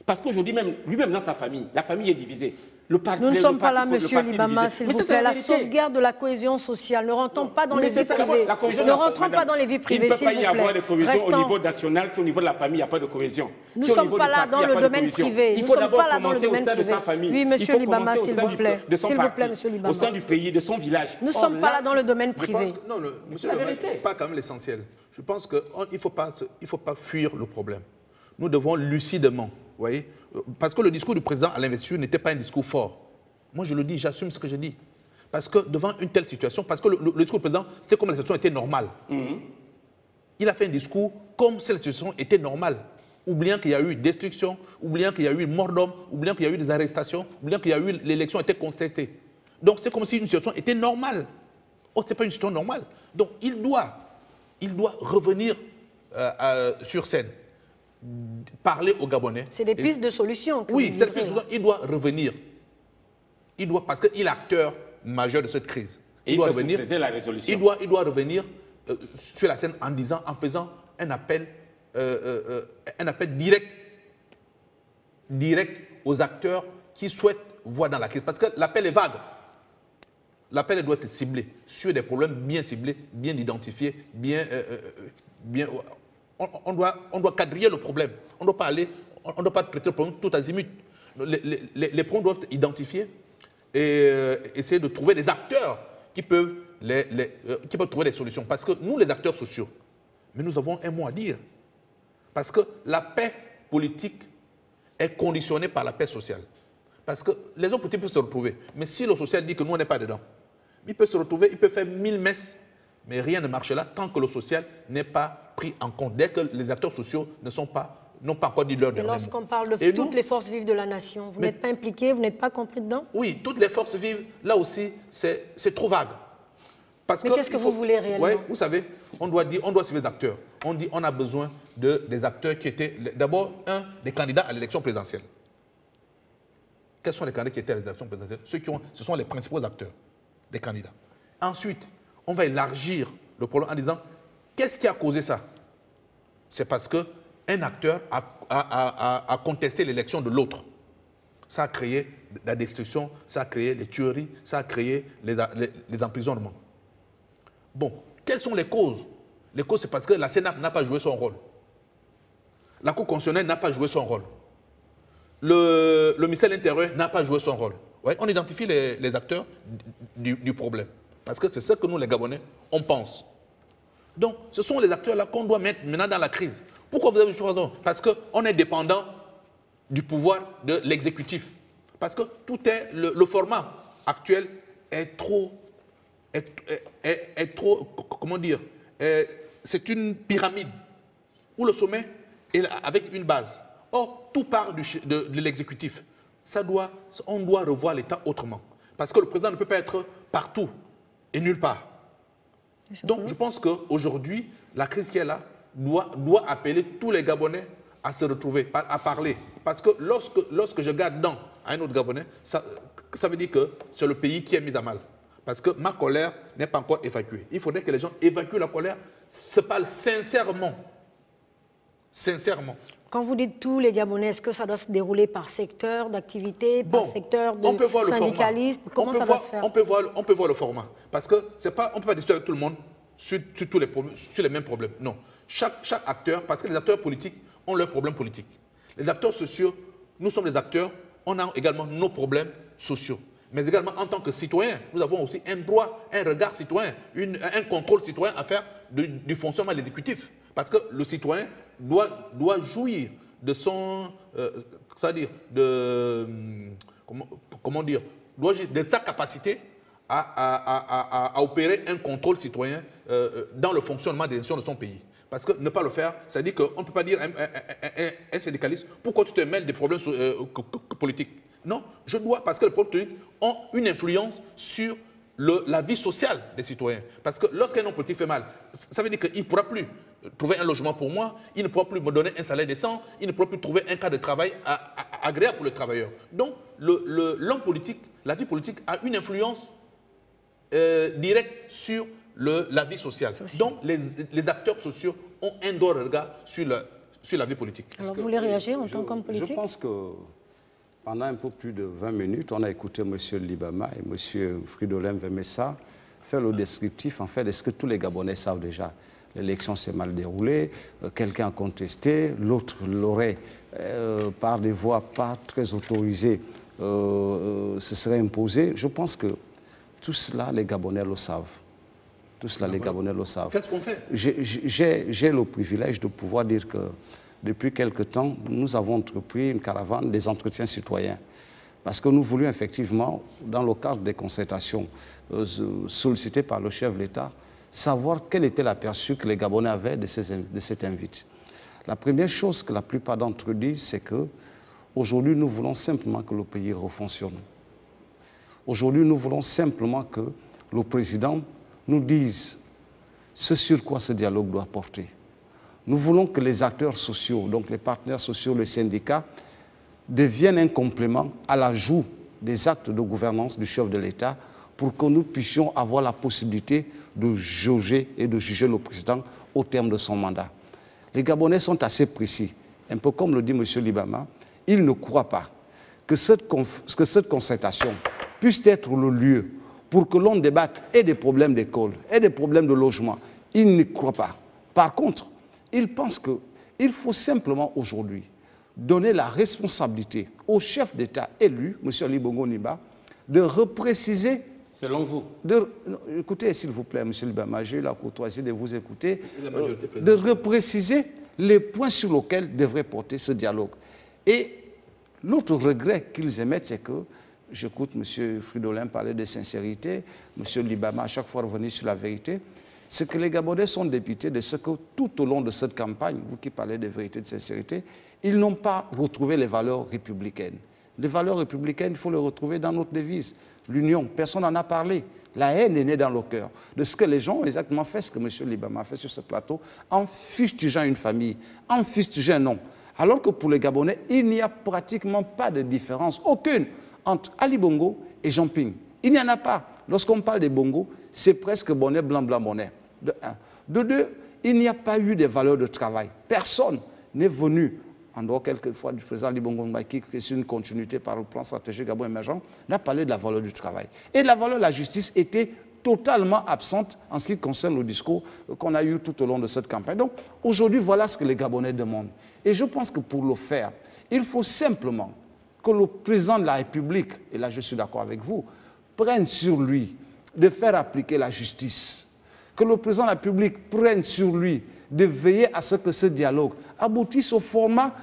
Parce qu'aujourd'hui, lui-même dans sa famille, la famille est divisée. Nous ne sommes pas là, monsieur Libama, s'il vous plaît. La sauvegarde de la cohésion sociale. Ne rentrons pas dans les vies privées. Ne rentrons pas dans les vies privées, s'il vous plaît. Il ne peut pas y avoir de cohésion au niveau national si au niveau de la famille, il n'y a pas de cohésion. Nous ne sommes pas là dans le domaine privé. Il faut d'abord commencer au sein de sa famille. Oui, monsieur Libama, s'il vous plaît. S'il vous plaît, monsieur Libama. Au sein du pays, de son village. Nous ne sommes pas là dans le domaine privé. Non, monsieur Libama, pas quand même l'essentiel. Je pense qu'il ne faut pas fuir le problème. Nous devons lucidement, vous voyez, parce que le discours du président à l'investiture n'était pas un discours fort. Moi, je le dis, j'assume ce que je dis. Parce que devant une telle situation, parce que le discours du président, c'était comme la situation était normale. Il a fait un discours comme si la situation était normale. Oubliant qu'il y a eu destruction, oubliant qu'il y a eu mort d'homme, oubliant qu'il y a eu des arrestations, oubliant qu'il y a eu l'élection était constatée. Donc, c'est comme si une situation était normale. Oh, ce n'est pas une situation normale. Donc, il doit revenir sur scène, parler aux Gabonais. C'est des pistes de solutions. Oui, il doit revenir. Parce qu'il est acteur majeur de cette crise. Il doit revenir. La résolution. Il doit revenir sur la scène en faisant un appel direct aux acteurs qui souhaitent voir dans la crise. Parce que l'appel est vague. L'appel doit être ciblé sur des problèmes bien ciblés, bien identifiés, on doit quadriller le problème. On ne doit pas traiter le problème tout azimut. Les problèmes doivent être identifiés et essayer de trouver des acteurs qui peuvent trouver des solutions. Parce que nous, les acteurs sociaux, mais nous avons un mot à dire. Parce que la paix politique est conditionnée par la paix sociale. Parce que les hommes politiques peuvent se retrouver. Mais si le social dit que nous, on n'est pas dedans, il peut se retrouver, il peut faire 1000 messes, mais rien ne marche là tant que le social n'est pas pris en compte. Dès que les acteurs sociaux n'ont pas encore dit leur dernier mot. Lorsqu'on parle de toutes les forces vives de la nation, vous n'êtes pas impliqué, vous n'êtes pas compris dedans? Oui, toutes les forces vives, là aussi, c'est trop vague. Mais qu'est-ce que vous voulez réellement? Oui, vous savez, on doit suivre les acteurs. On dit on a besoin des acteurs qui étaient d'abord des candidats à l'élection présidentielle. Quels sont les candidats qui étaient à l'élection présidentielle? Ce sont les principaux acteurs, des candidats. Ensuite, on va élargir le problème en disant qu'est-ce qui a causé ça? C'est parce qu'un acteur a contesté l'élection de l'autre. Ça a créé la destruction, ça a créé les tueries, ça a créé les emprisonnements. Bon, quelles sont les causes? Les causes, c'est parce que la CENAP n'a pas joué son rôle. La Cour constitutionnelle n'a pas joué son rôle. Le ministère de l'Intérieur n'a pas joué son rôle. Ouais, on identifie les acteurs du problème. Parce que c'est ce que nous, les Gabonais, on pense. Donc, ce sont les acteurs-là qu'on doit mettre maintenant dans la crise. Pourquoi vous avez joué son rôle? Parce qu'on est dépendant du pouvoir de l'exécutif. Parce que tout est, le format actuel est trop, comment dire, c'est une pyramide où le sommet est avec une base. Or, tout part de l'exécutif. On doit revoir l'État autrement. Parce que le président ne peut pas être partout et nulle part. Donc, je pense qu'aujourd'hui, la crise qui est là doit appeler tous les Gabonais à se retrouver, à parler. Parce que lorsque je garde dans un autre Gabonais, ça veut dire que c'est le pays qui est mis à mal. Parce que ma colère n'est pas encore évacuée. Il faudrait que les gens évacuent la colère, se parlent sincèrement. Sincèrement. Quand vous dites tous les Gabonais, est-ce que ça doit se dérouler par secteur d'activité, par secteur de syndicalisme? Comment ça va se faire? On peut voir le format. Parce que on ne peut pas discuter avec tout le monde sur les mêmes problèmes. Non. Chaque acteur, parce que les acteurs politiques ont leurs problèmes politiques. Les acteurs sociaux, nous sommes des acteurs, on a également nos problèmes sociaux. Mais également, en tant que citoyens, nous avons aussi un droit, un regard citoyen, un contrôle citoyen à faire du fonctionnement de l'exécutif. Parce que le citoyen doit jouir de son, c'est-à-dire comment dire, doit jouir de sa capacité à opérer un contrôle citoyen dans le fonctionnement des institutions de son pays. Parce que ne pas le faire, ça dit qu'on ne peut pas dire à un syndicaliste, pourquoi tu te mêles des problèmes politiques? Non, je dois, parce que les problèmes politiques ont une influence sur la vie sociale des citoyens. Parce que lorsqu'un homme politique fait mal, ça veut dire qu'il ne pourra plus trouver un logement pour moi, il ne pourra plus me donner un salaire décent, il ne pourra plus trouver un cadre de travail agréable pour le travailleur. Donc, l'homme politique, la vie politique a une influence directe sur la vie sociale. Donc, les acteurs sociaux ont un droit de regard sur la vie politique. Alors, vous voulez réagir en tant qu'homme politique? Je pense que pendant un peu plus de 20 minutes, on a écouté M. Libama et M. Fridolin Vemessa faire le descriptif, en fait, de ce que tous les Gabonais savent déjà. L'élection s'est mal déroulée, quelqu'un a contesté, l'autre l'aurait, par des voies pas très autorisées, se serait imposé. Je pense que tout cela, les Gabonais le savent. Tout cela, les Gabonais le savent. Qu'est-ce qu'on fait? J'ai le privilège de pouvoir dire que depuis quelque temps, nous avons entrepris une caravane des entretiens citoyens. Parce que nous voulions effectivement, dans le cadre des concertations sollicitées par le chef de l'État, savoir quel était l'aperçu que les Gabonais avaient de cet invite. La première chose que la plupart d'entre eux disent, c'est qu'aujourd'hui, nous voulons simplement que le pays refonctionne. Aujourd'hui, nous voulons simplement que le président nous dise ce sur quoi ce dialogue doit porter. Nous voulons que les acteurs sociaux, donc les partenaires sociaux, les syndicats, deviennent un complément à l'ajout des actes de gouvernance du chef de l'État pour que nous puissions avoir la possibilité de jauger et de juger le président au terme de son mandat. Les Gabonais sont assez précis. Un peu comme le dit M. Libama, ils ne croient pas que cette concertation puisse être le lieu pour que l'on débatte et des problèmes d'école et des problèmes de logement. Ils n'y croient pas. Par contre, ils pensent qu'il faut simplement aujourd'hui donner la responsabilité au chef d'État élu, M. Ali Bongo Ondimba, de repréciser. Selon vous? Écoutez, s'il vous plaît, M. Libama, j'ai eu la courtoisie de vous écouter, de repréciser les points sur lesquels devrait porter ce dialogue. Et l'autre regret qu'ils émettent, c'est que j'écoute M. Fridolin parler de sincérité, M. Libama à chaque fois revenir sur la vérité. C'est que les Gabonais sont dépités de ce que tout au long de cette campagne, vous qui parlez de vérité et de sincérité, ils n'ont pas retrouvé les valeurs républicaines. Les valeurs républicaines, il faut les retrouver dans notre devise. L'union, personne n'en a parlé. La haine est née dans le cœur. De ce que les gens ont exactement fait, ce que M. Libama a fait sur ce plateau, en fustigeant une famille, en fustigeant un nom. Alors que pour les Gabonais, il n'y a pratiquement pas de différence, aucune, entre Ali Bongo et Jean Ping. Il n'y en a pas. Lorsqu'on parle des Bongo, c'est presque bonnet, blanc, blanc, bonnet. De un. De deux, il n'y a pas eu de valeurs de travail. Personne n'est venu, en dehors quelquefois du président Libongo Mbaïki, qui est sur une continuité par le plan stratégique Gabon émergent, n'a parlé de la valeur du travail. Et la valeur de la justice était totalement absente en ce qui concerne le discours qu'on a eu tout au long de cette campagne. Donc aujourd'hui, voilà ce que les Gabonais demandent. Et je pense que pour le faire, il faut simplement que le président de la République, et là je suis d'accord avec vous, prenne sur lui de faire appliquer la justice. Que le président de la République prenne sur lui de veiller à ce que ce dialogue aboutisse au format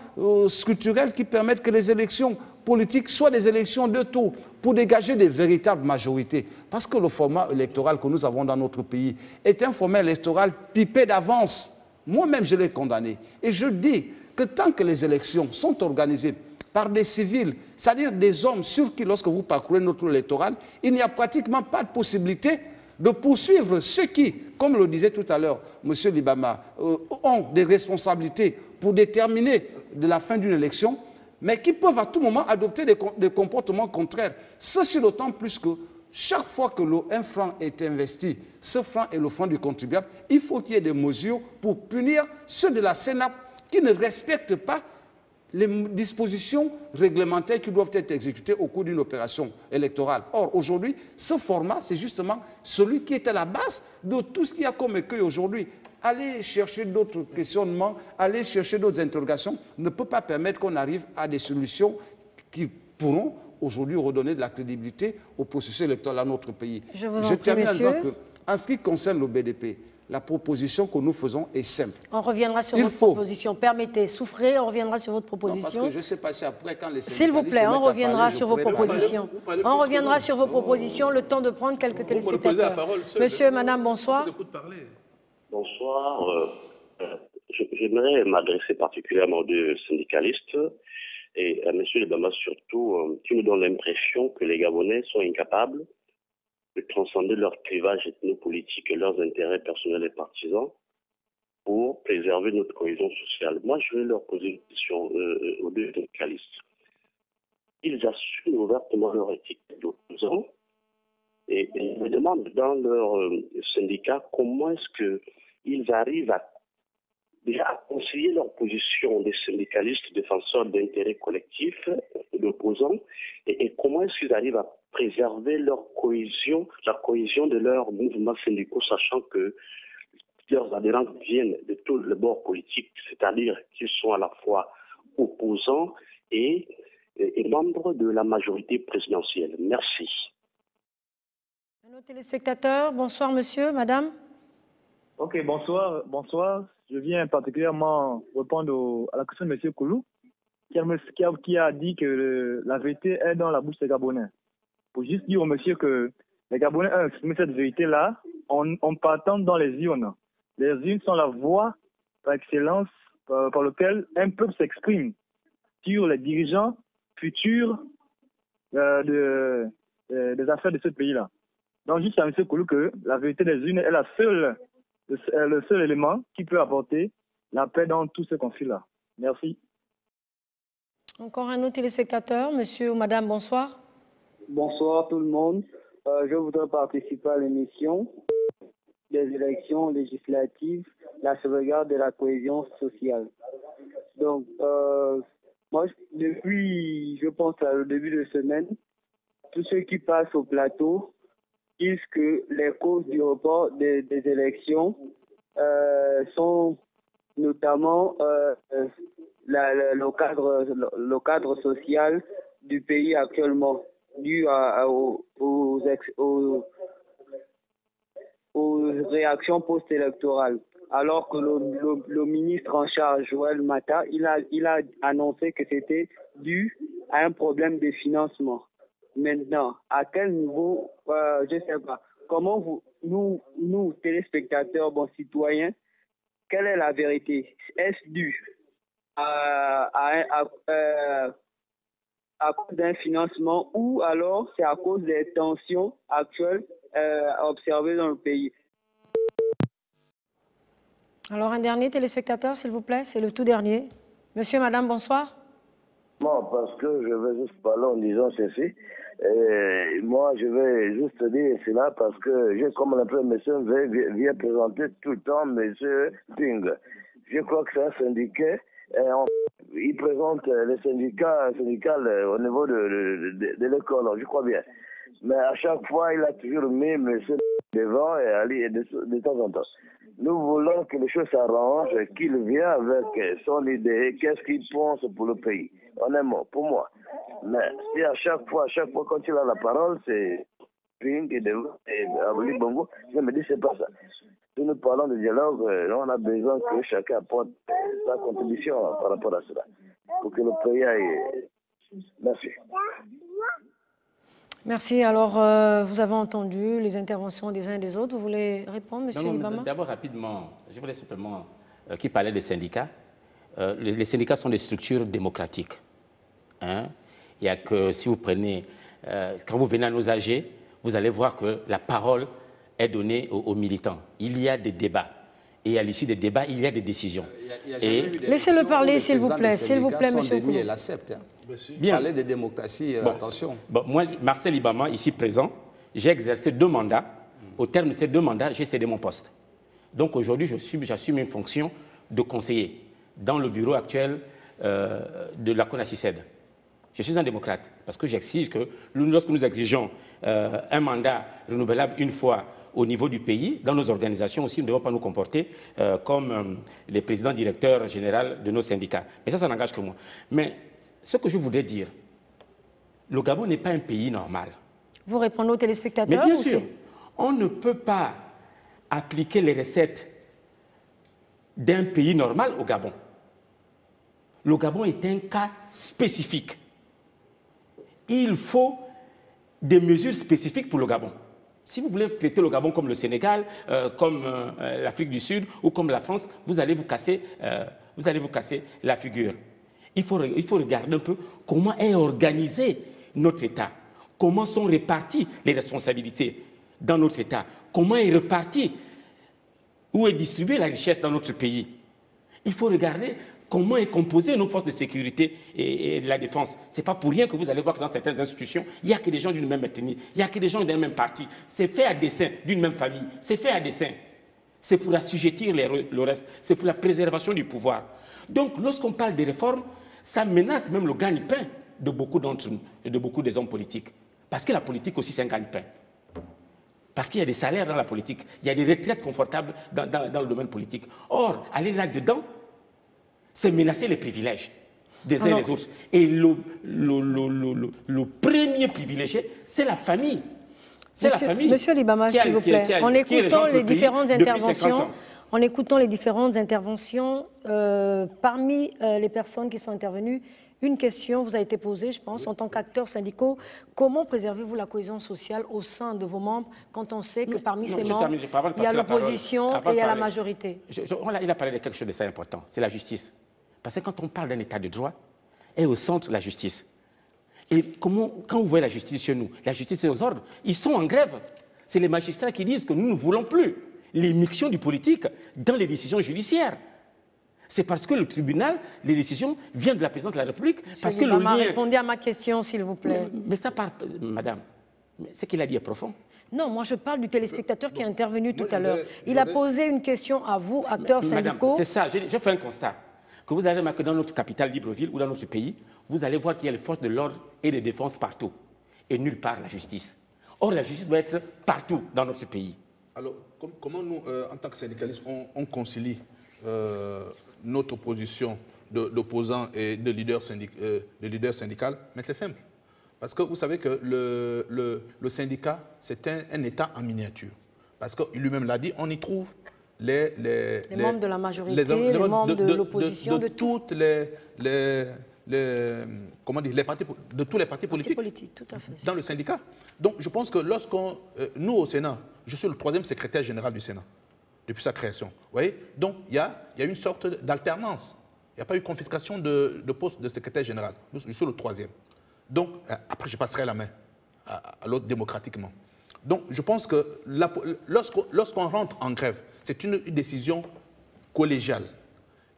structurel qui permette que les élections politiques soient des élections de tour pour dégager des véritables majorités. Parce que le format électoral que nous avons dans notre pays est un format électoral pipé d'avance. Moi-même, je l'ai condamné. Et je dis que tant que les élections sont organisées par des civils, c'est-à-dire des hommes sur qui, lorsque vous parcourez notre électoral, il n'y a pratiquement pas de possibilité de poursuivre ceux qui, comme le disait tout à l'heure M. Libama, ont des responsabilités pour déterminer de la fin d'une élection, mais qui peuvent à tout moment adopter des comportements contraires. Ceci d'autant plus que chaque fois que un franc est investi, ce franc est le franc du contribuable, il faut qu'il y ait des mesures pour punir ceux de la CENAP qui ne respectent pas les dispositions réglementaires qui doivent être exécutées au cours d'une opération électorale. Or, aujourd'hui, ce format, c'est justement celui qui est à la base de tout ce qu'il y a comme écueil aujourd'hui. Aller chercher d'autres questionnements, aller chercher d'autres interrogations ne peut pas permettre qu'on arrive à des solutions qui pourront aujourd'hui redonner de la crédibilité au processus électoral à notre pays. Je termine en disant que, en ce qui concerne le BDP, la proposition que nous faisons est simple. On reviendra sur votre proposition. Permettez, souffrez, on reviendra sur votre proposition. Non, parce que je sais pas si après, quand les s'il vous plaît, on reviendra sur vos propositions. On reviendra sur vos propositions, le temps de prendre quelques téléspectateurs. Monsieur, madame, bonsoir. Bonsoir. J'aimerais m'adresser particulièrement aux deux syndicalistes et à M. Libama surtout, qui nous donne l'impression que les Gabonais sont incapables de transcender leurs clivages ethnopolitiques et leurs intérêts personnels et partisans pour préserver notre cohésion sociale. Moi, je vais leur poser une question aux deux syndicalistes. Ils assument ouvertement leur éthique d'opposants et ils me demandent dans leur syndicat comment est-ce qu'ils arrivent à concilier leur position des syndicalistes défenseurs d'intérêts collectifs et d'opposants et comment est-ce qu'ils arrivent à préserver leur cohésion, la cohésion de leurs mouvements syndicaux, sachant que leurs adhérents viennent de tous les bords politiques, c'est-à-dire qu'ils sont à la fois opposants et membres de la majorité présidentielle. Merci. Un autre téléspectateur, bonsoir monsieur, madame. Ok, bonsoir. Je viens particulièrement répondre à la question de M. Koulou, qui a dit que la vérité est dans la bouche des Gabonais. Pour juste dire au monsieur que les Gabonais ont exprimé cette vérité-là en partant dans les urnes. Les urnes sont la voie par excellence par laquelle un peuple s'exprime sur les dirigeants futurs des affaires de ce pays-là. Donc juste à M. Koulou que la vérité des urnes est le seul élément qui peut apporter la paix dans tout ce conflit-là. Merci. Encore un autre téléspectateur, monsieur ou madame, bonsoir. Bonsoir tout le monde. Je voudrais participer à l'émission des élections législatives, la sauvegarde de la cohésion sociale. Donc, moi, depuis, je pense, au début de semaine, tous ceux qui passent au plateau disent que les causes du report des élections sont notamment le cadre social du pays actuellement, dû aux réactions post-électorales. Alors que le ministre en charge, Joël Mata, il a annoncé que c'était dû à un problème de financement. Maintenant, à quel niveau, je ne sais pas, comment nous, téléspectateurs, citoyens, quelle est la vérité? Est-ce dû à cause d'un financement ou alors c'est à cause des tensions actuelles observées dans le pays? Alors un dernier téléspectateur, s'il vous plaît, c'est le tout dernier. Monsieur, madame, bonsoir. Non, parce que je vais juste parler en disant ceci. Et moi, je vais juste dire cela parce que j'ai comme l'impression que monsieur vient présenter tout le temps monsieur Ping. Je crois que c'est un syndicat. Il présente les syndicats au niveau de l'école, je crois bien. Mais à chaque fois, il a toujours mis monsieur devant et Ali de temps en temps. Nous voulons que les choses s'arrangent, qu'il vienne avec son idée, qu'est-ce qu'il pense pour le pays. Honnêtement, pour moi. Mais si à chaque fois quand il a la parole, c'est Ping et Ali Bongo, je me dis c'est pas ça. Si nous parlons de dialogue, on a besoin que chacun apporte sa contribution par rapport à cela, pour que le pays aille. Merci. Merci. Alors, vous avez entendu les interventions des uns et des autres. Vous voulez répondre, M. Libama? D'abord, rapidement, je voulais simplement qui parlait des syndicats. Les syndicats sont des structures démocratiques. Hein? Il y a que, si vous prenez, quand vous venez à nos AG, vous allez voir que la parole est donnée aux militants. Il y a des débats. Et à l'issue des débats, il y a des décisions. Laissez-le parler, s'il vous plaît. S'il vous plaît, M. Koulou. Bien. Parler de démocratie, attention. Bon, moi, Marcel Libama, ici présent, j'ai exercé 2 mandats. Au terme de ces 2 mandats, j'ai cédé mon poste. Donc aujourd'hui, j'assume une fonction de conseiller dans le bureau actuel de la CONACYCED. Je suis un démocrate parce que j'exige que lorsque nous exigeons un mandat renouvelable une fois au niveau du pays, dans nos organisations aussi, nous ne devons pas nous comporter comme les présidents directeurs généraux de nos syndicats. Mais ça n'engage que moi. Mais ce que je voudrais dire, le Gabon n'est pas un pays normal. Vous répondez aux téléspectateurs? Mais bien sûr, on ne peut pas appliquer les recettes d'un pays normal au Gabon. Le Gabon est un cas spécifique. Il faut des mesures spécifiques pour le Gabon. Si vous voulez traiter le Gabon comme le Sénégal, comme l'Afrique du Sud ou comme la France, vous allez vous casser la figure. Il faut regarder un peu comment est organisé notre État, comment sont réparties les responsabilités dans notre État, comment est répartie, où est distribuée la richesse dans notre pays. Il faut regarder comment est composée nos forces de sécurité et de la défense. Ce n'est pas pour rien que vous allez voir que dans certaines institutions, il n'y a que des gens d'une même ethnie, il n'y a que des gens d'un même parti. C'est fait à dessein, d'une même famille. C'est fait à dessein. C'est pour assujettir le reste. C'est pour la préservation du pouvoir. Donc, lorsqu'on parle de réformes, ça menace même le gagne-pain de beaucoup d'entre nous et de beaucoup des hommes politiques. Parce que la politique aussi, c'est un gagne-pain. Parce qu'il y a des salaires dans la politique, il y a des retraites confortables dans le domaine politique. Or, aller là-dedans, c'est menacer les privilèges des uns et des autres. Et le premier privilégié, c'est la famille. C'est la famille. Monsieur Libama, s'il vous plaît, en écoutant les différentes interventions, parmi les personnes qui sont intervenues, une question vous a été posée, je pense, en tant qu'acteurs syndicaux. Comment préservez-vous la cohésion sociale au sein de vos membres quand on sait que parmi ces membres, il y a l'opposition et il y a la majorité? Il a parlé de quelque chose de ça important, c'est la justice. Parce que quand on parle d'un état de droit, est au centre la justice. Et quand vous voyez la justice chez nous, la justice est aux ordres. Ils sont en grève. C'est les magistrats qui disent que nous ne voulons plus l'immixtion du politique dans les décisions judiciaires. C'est parce que le tribunal, les décisions viennent de la présidence de la République. Monsieur parce que le lien... Répondez à ma question, s'il vous plaît. Mais ça part, madame, ce qu'il a dit est profond. Non, moi je parle du téléspectateur qui est intervenu tout à l'heure. Il a posé une question à vous, acteurs syndicaux. C'est ça, je fais un constat. Que vous allez remarquer dans notre capitale Libreville ou dans notre pays, vous allez voir qu'il y a les forces de l'ordre et de défense partout. Et nulle part la justice. Or, la justice doit être partout dans notre pays. Alors, comment nous, en tant que syndicalistes, on concilie notre position d'opposants et de leaders syndicaux? Mais c'est simple. Parce que vous savez que le syndicat, c'est un État en miniature. Parce qu'il lui-même l'a dit, on y trouve les membres de la majorité, les membres de l'opposition, de toutes les partis, de tous les partis politiques tout à fait, dans le syndicat. Donc je pense que nous au Sénat, je suis le 3e secrétaire général du Sénat depuis sa création. Vous voyez? Donc il y a une sorte d'alternance. Il n'y a pas eu confiscation de poste de secrétaire général. Je suis le 3e. Donc après je passerai la main à l'autre démocratiquement. Donc je pense que lorsqu'on rentre en grève, c'est une décision collégiale.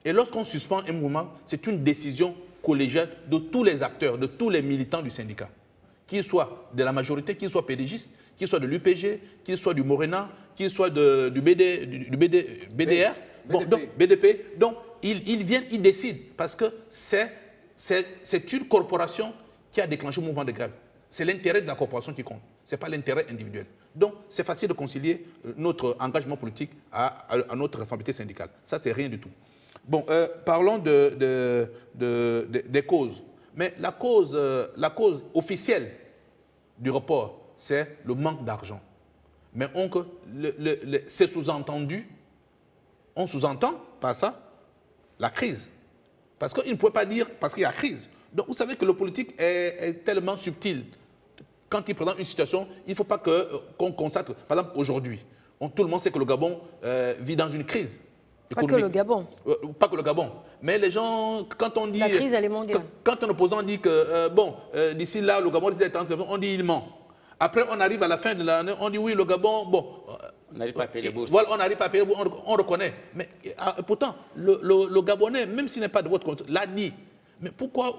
Et lorsqu'on suspend un mouvement, c'est une décision collégiale de tous les acteurs, de tous les militants du syndicat. qu'il soit de la majorité, qu'il soit pédégiste, qu'il soit de l'UPG, qu'il soit du Morena, qu'il soit du BDR, bon, donc, BDP. Donc, ils viennent, ils décident, parce que c'est une corporation qui a déclenché le mouvement de grève. C'est l'intérêt de la corporation qui compte, ce n'est pas l'intérêt individuel. Donc, c'est facile de concilier notre engagement politique à notre responsabilité syndicale. Ça, c'est rien du tout. Bon, parlons des causes. Mais la cause officielle du report, c'est le manque d'argent. Mais c'est sous-entendu, on sous-entend par ça la crise. Parce qu'il ne pouvait pas dire parce qu'il y a crise. Donc vous savez que le politique est tellement subtil. Quand il présente une situation, il ne faut pas qu'on constate. Par exemple, aujourd'hui, tout le monde sait que le Gabon vit dans une crise économique. Pas que le Gabon. Pas que le Gabon. Mais les gens, quand on dit... La crise, elle est mondiale. Quand un opposant dit que, d'ici là, le Gabon est en on dit il ment. Après, on arrive à la fin de l'année, on dit oui, le Gabon, bon... On n'arrive pas à payer les bourses. Voilà, on n'arrive pas à payer les bourses, on reconnaît. Mais pourtant, le Gabonais, même s'il n'est pas de votre côté, l'a dit. Mais pourquoi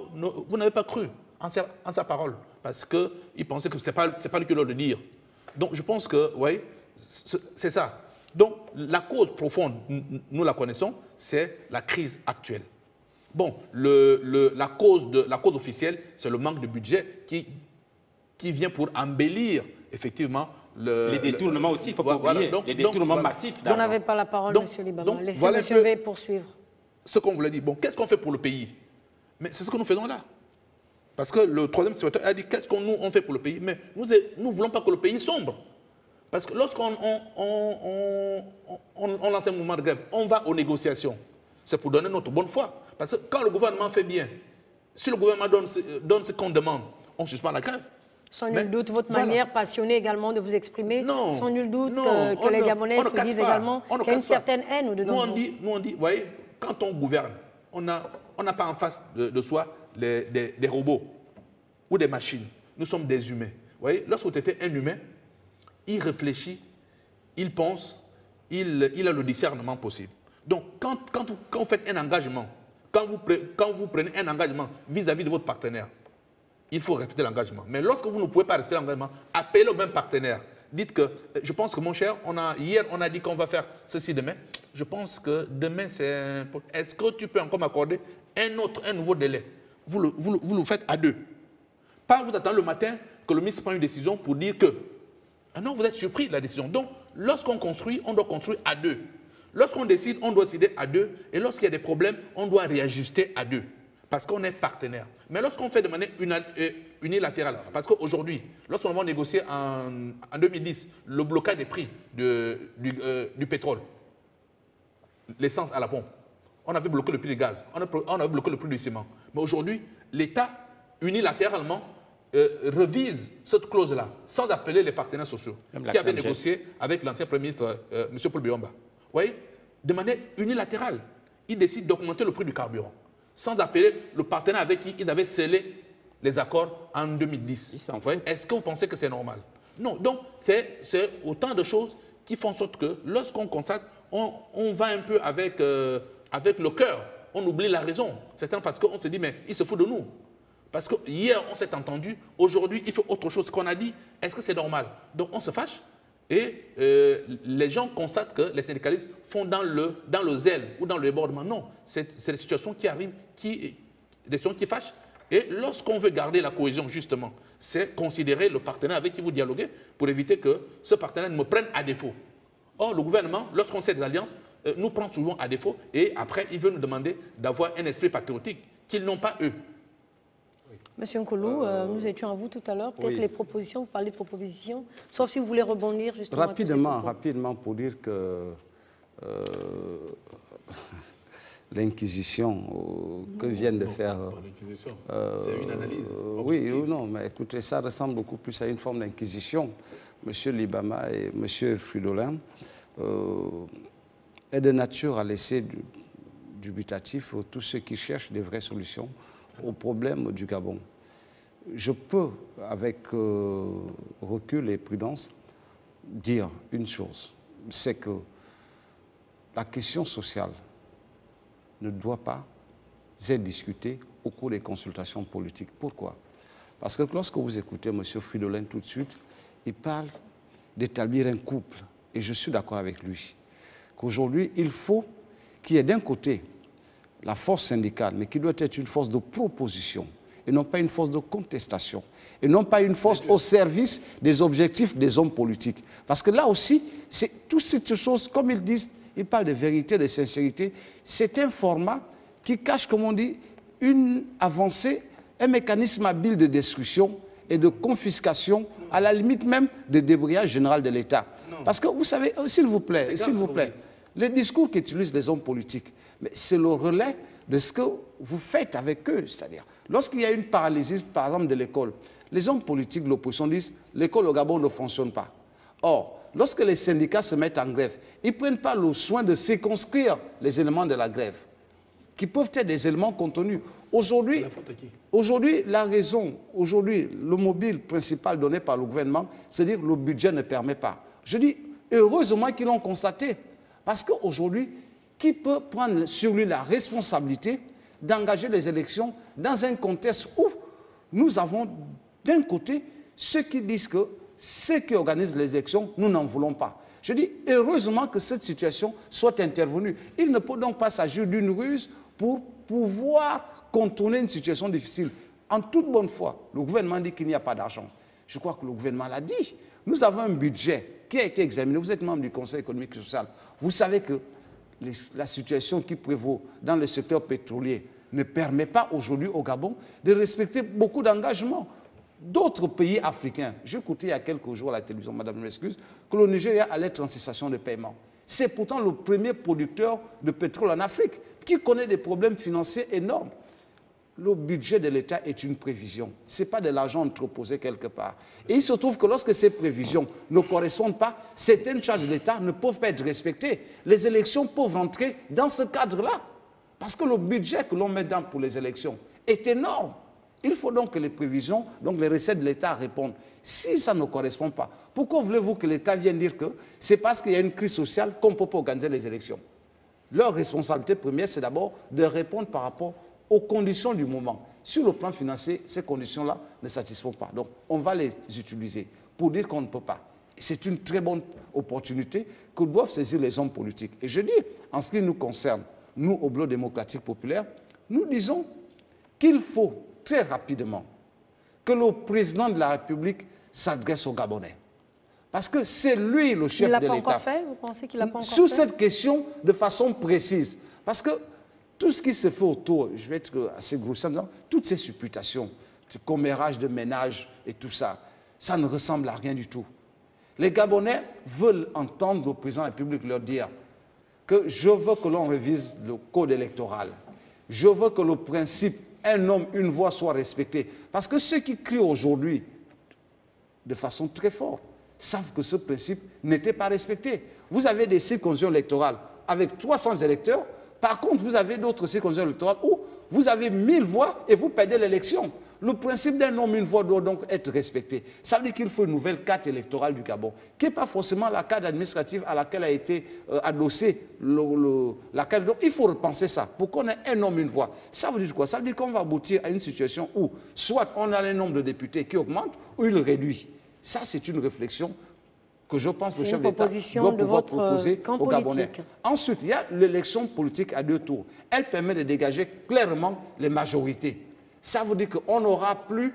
vous n'avez pas cru en sa parole? Parce qu'il pensait que ce n'est pas lui qui doit le dire. Donc je pense que, oui, c'est ça. Donc la cause profonde, nous la connaissons, c'est la crise actuelle. Bon, la cause officielle, c'est le manque de budget qui vient pour embellir, effectivement, les détournements aussi, il ne faut pas oublier. Les détournements massifs d'argent. Vous n'avez pas la parole, M. Libama. Laissez M. V poursuivre. Ce qu'on voulait dire. Bon, qu'est-ce qu'on fait pour le pays? Mais c'est ce que nous faisons là. Parce que le troisième secrétaire a dit qu'est-ce qu'on nous fait pour le pays? Mais nous ne voulons pas que le pays sombre. Parce que lorsqu'on lance un mouvement de grève, on va aux négociations. C'est pour donner notre bonne foi. Parce que quand le gouvernement fait bien, si le gouvernement donne ce qu'on demande, on suspend la grève. Sans nul doute, votre manière passionnée également de vous exprimer, sans nul doute que les Gabonais se disent également qu'il y a une certaine haine au-dedans. Nous on dit, vous voyez, quand on gouverne, on n'a pas en face de soi des robots ou des machines. Nous sommes des humains. Vous voyez, lorsque vous êtes un humain, il réfléchit, il pense, il a le discernement possible. Donc, quand vous faites un engagement, quand vous prenez un engagement vis-à-vis de votre partenaire, il faut respecter l'engagement. Mais lorsque vous ne pouvez pas respecter l'engagement, appelez le même partenaire. Dites que, je pense que mon cher, hier on a dit qu'on va faire ceci demain. Je pense que demain c'est... Est-ce que tu peux encore m'accorder un nouveau délai? Vous le faites à deux. Pas vous attendre le matin que le ministre prend une décision pour dire que... Ah non, vous êtes surpris de la décision. Donc, lorsqu'on construit, on doit construire à deux. Lorsqu'on décide, on doit décider à deux. Et lorsqu'il y a des problèmes, on doit réajuster à deux. Parce qu'on est partenaire. Mais lorsqu'on fait de manière unilatérale, parce qu'aujourd'hui, lorsqu'on va négocier en 2010 le blocage des prix du pétrole, l'essence à la pompe, on avait bloqué le prix du gaz, on avait bloqué le prix du ciment. Mais aujourd'hui, l'État, unilatéralement, revise cette clause-là, sans appeler les partenaires sociaux qui avaient négocié avec l'ancien Premier ministre, M. Paul Biomba. Vous voyez, de manière unilatérale, il décide d'augmenter le prix du carburant, sans appeler le partenaire avec qui il avait scellé les accords en 2010. Est-ce que vous pensez que c'est normal? Non. Donc, c'est autant de choses qui font en sorte que lorsqu'on constate, on va un peu avec le cœur. On oublie la raison. C'est parce qu'on se dit, mais il se fout de nous. Parce que hier, on s'est entendu. Aujourd'hui, il fait autre chose qu'on a dit. Est-ce que c'est normal? Donc, on se fâche. Et les gens constatent que les syndicalistes font dans le zèle ou dans le débordement. Non, c'est des situations qui arrivent, des situations qui fâchent. Et lorsqu'on veut garder la cohésion, justement, c'est considérer le partenaire avec qui vous dialoguez pour éviter que ce partenaire ne me prenne à défaut. Or, le gouvernement, lorsqu'on sait des alliances, nous prend souvent à défaut et après, il veut nous demander d'avoir un esprit patriotique qu'ils n'ont pas eux. Monsieur Nkoulou, nous étions à vous tout à l'heure. Peut-être les propositions, vous parlez de propositions, sauf si vous voulez rebondir justement. Rapidement pour dire que l'inquisition que viennent de faire... c'est une analyse. Oui ou non, mais écoutez, ça ressemble beaucoup plus à une forme d'inquisition. Monsieur Libama et Monsieur Fridolin est de nature à laisser du dubitatif tous ceux qui cherchent des vraies solutions aux problèmes du Gabon. Je peux, avec recul et prudence, dire une chose, c'est que la question sociale ne doit pas être discutée au cours des consultations politiques. Pourquoi? Parce que lorsque vous écoutez M. Fridolin tout de suite, il parle d'établir un couple. Et je suis d'accord avec lui. Qu'aujourd'hui, il faut qu'il y ait d'un côté la force syndicale, mais qui doit être une force de proposition et non pas une force de contestation, et non pas une force au service des objectifs des hommes politiques. Parce que là aussi, c'est toutes ces choses, comme ils disent, ils parlent de vérité, de sincérité, c'est un format qui cache, comme on dit, une avancée, un mécanisme habile de destruction et de confiscation, à la limite même de débrayage général de l'État. Parce que vous savez, s'il vous plaît, les discours qu'utilisent les hommes politiques, c'est le relais de ce que vous faites avec eux. C'est-à-dire, lorsqu'il y a une paralysie, par exemple, de l'école, les hommes politiques de l'opposition disent « l'école au Gabon ne fonctionne pas ». Or, lorsque les syndicats se mettent en grève, ils ne prennent pas le soin de circonscrire les éléments de la grève, qui peuvent être des éléments contenus. Aujourd'hui, la raison, aujourd'hui, le mobile principal donné par le gouvernement, c'est dire que le budget ne permet pas. Je dis, heureusement qu'ils l'ont constaté, parce qu'aujourd'hui, qui peut prendre sur lui la responsabilité d'engager les élections dans un contexte où nous avons d'un côté ceux qui disent que ceux qui organisent les élections, nous n'en voulons pas. Je dis, heureusement que cette situation soit intervenue. Il ne peut donc pas s'agir d'une ruse pour pouvoir contourner une situation difficile. En toute bonne foi, le gouvernement dit qu'il n'y a pas d'argent. Je crois que le gouvernement l'a dit. Nous avons un budget qui a été examiné. Vous êtes membre du Conseil économique et social. Vous savez que la situation qui prévaut dans le secteur pétrolier ne permet pas aujourd'hui au Gabon de respecter beaucoup d'engagements. D'autres pays africains, j'ai écouté il y a quelques jours à la télévision, madame m'excuse, que le Nigeria allait être en cessation de paiement. C'est pourtant le premier producteur de pétrole en Afrique qui connaît des problèmes financiers énormes. Le budget de l'État est une prévision. Ce n'est pas de l'argent entreposé quelque part. Et il se trouve que lorsque ces prévisions ne correspondent pas, certaines charges de l'État ne peuvent pas être respectées. Les élections peuvent rentrer dans ce cadre-là. Parce que le budget que l'on met dans pour les élections est énorme. Il faut donc que les prévisions, donc les recettes de l'État répondent. Si ça ne correspond pas, pourquoi voulez-vous que l'État vienne dire que c'est parce qu'il y a une crise sociale qu'on ne peut pas organiser les élections? Leur responsabilité première, c'est d'abord de répondre par rapport aux conditions du moment. Sur le plan financier, ces conditions-là ne satisfont pas. Donc, on va les utiliser pour dire qu'on ne peut pas. C'est une très bonne opportunité que doivent saisir les hommes politiques. Et je dis, en ce qui nous concerne, nous, au Bloc démocratique populaire, nous disons qu'il faut très rapidement que le président de la République s'adresse aux Gabonais. Parce que c'est lui le chef de l'État. Il ne l'a pas encore fait? Vous pensez qu'il l'a pas encore fait? Sur cette question, de façon précise. Parce que tout ce qui se fait autour, je vais être assez grossier en disant, toutes ces supputations, ce commérage de ménage et tout ça, ça ne ressemble à rien du tout. Les Gabonais veulent entendre le président de la République leur dire que je veux que l'on révise le code électoral. Je veux que le principe un homme, une voix soit respecté. Parce que ceux qui crient aujourd'hui, de façon très forte, savent que ce principe n'était pas respecté. Vous avez des circonscriptions électorales avec 300 électeurs. Par contre, vous avez d'autres circonscriptions électorales où vous avez 1000 voix et vous perdez l'élection. Le principe d'un homme, une voix doit donc être respecté. Ça veut dire qu'il faut une nouvelle carte électorale du Gabon, qui n'est pas forcément la carte administrative à laquelle a été adossée la carte. Donc il faut repenser ça, pour qu'on ait un homme, une voix. Ça veut dire quoi? Ça veut dire qu'on va aboutir à une situation où soit on a un nombre de députés qui augmente ou il réduit. Ça, c'est une réflexion que je pense que le chef d'État doit pouvoir proposer aux Gabonais. Ensuite, il y a l'élection politique à 2 tours. Elle permet de dégager clairement les majorités. Ça veut dire qu'on n'aura plus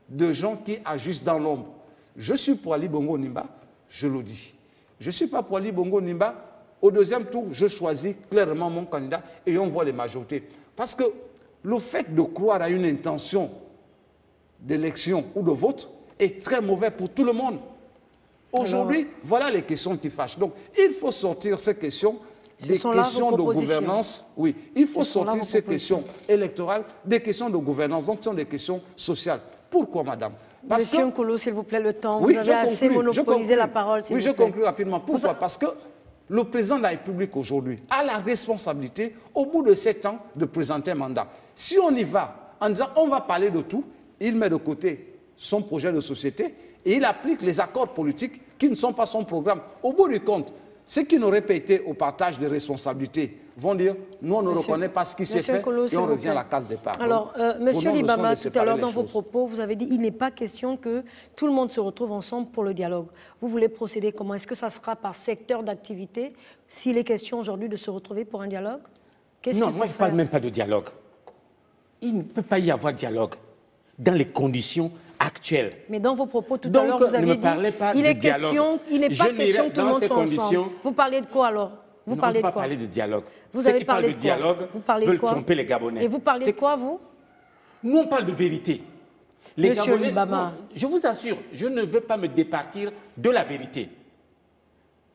de gens qui agissent dans l'ombre. Je suis pour Ali Bongo Nimba, je le dis. Je ne suis pas pour Ali Bongo Nimba. Au 2e tour, je choisis clairement mon candidat et on voit les majorités. Parce que le fait de croire à une intention d'élection ou de vote est très mauvais pour tout le monde. Aujourd'hui, voilà les questions qui fâchent. Donc, il faut sortir ces questions des questions de gouvernance. Oui, il faut sortir ces questions électorales des questions de gouvernance, donc ce sont des questions sociales. Pourquoi, madame? Monsieur Nkolo, s'il vous plaît, le temps. Oui, vous avez assez monopolisé la parole, s'il vous plaît. Oui, je conclue rapidement. Pourquoi? Parce que le président de la République aujourd'hui a la responsabilité, au bout de 7 ans, de présenter un mandat. Si on y va en disant on va parler de tout, il met de côté son projet de société et il applique les accords politiques qui ne sont pas son programme. Au bout du compte, Ceux qui n'auraient pas été au partage des responsabilités vont dire, nous, on ne reconnaît pas ce qui s'est fait et on revient à la case départ. Alors, Monsieur Libama, tout à l'heure, dans vos propos, vous avez dit qu'il n'est pas question que tout le monde se retrouve ensemble pour le dialogue. Vous voulez procéder comment? Est-ce que ça sera par secteur d'activité, s'il est question aujourd'hui de se retrouver pour un dialogue? Non, moi, je ne parle même pas de dialogue. Il ne peut pas y avoir dialogue dans les conditions actuelles. Mais dans vos propos tout à l'heure, vous avez dit il n'est pas question que tout le monde soit ensemble. Vous parlez de quoi alors? Vous parlez de quoi? On ne peut pas parler de dialogue. Vous Ceux avez qui parlent de dialogue veulent tromper les Gabonais. Et vous parlez de quoi, vous? Nous, on parle de vérité. Les Monsieur Gabonais, Libama. Je vous assure, je ne veux pas me départir de la vérité.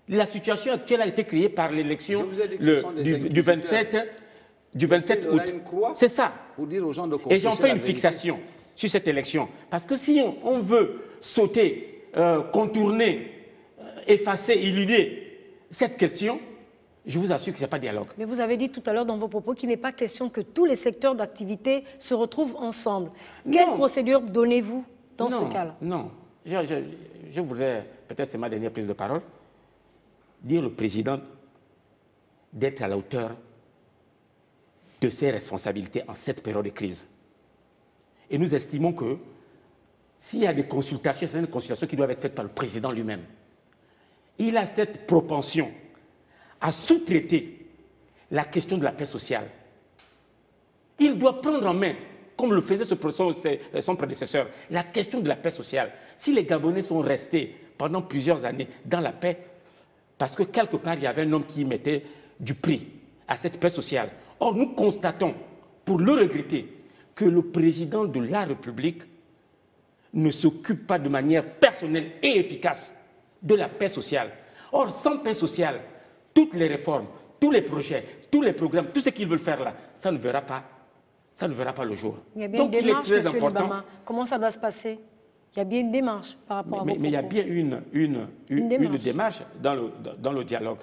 La situation actuelle a été créée par l'élection du 27 août. C'est ça. Pour dire aux gens de et j'en fais une fixation sur cette élection. Parce que si on veut sauter, contourner, effacer, éluder cette question, je vous assure que ce n'est pas dialogue. Mais vous avez dit tout à l'heure dans vos propos qu'il n'est pas question que tous les secteurs d'activité se retrouvent ensemble. Quelle procédure donnez-vous dans ce cas-là? Non. Je voudrais, peut-être c'est ma dernière prise de parole, dire au président d'être à la hauteur de ses responsabilités en cette période de crise. Et nous estimons que s'il y a des consultations, c'est une consultation qui doivent être faites par le président lui-même. Il a cette propension à sous-traiter la question de la paix sociale. Il doit prendre en main, comme le faisait son prédécesseur, la question de la paix sociale. Si les Gabonais sont restés pendant plusieurs années dans la paix, parce que quelque part, il y avait un homme qui mettait du prix à cette paix sociale. Or, nous constatons, pour le regretter, que le président de la République ne s'occupe pas de manière personnelle et efficace de la paix sociale. Or, sans paix sociale, toutes les réformes, tous les projets, tous les programmes, tout ce qu'ils veulent faire là, ça ne verra pas le jour. Il y a bien une démarche, M. Libama. Comment ça doit se passer? Il y a bien une démarche par rapport à vos propos. Mais il y a bien une démarche dans le dialogue.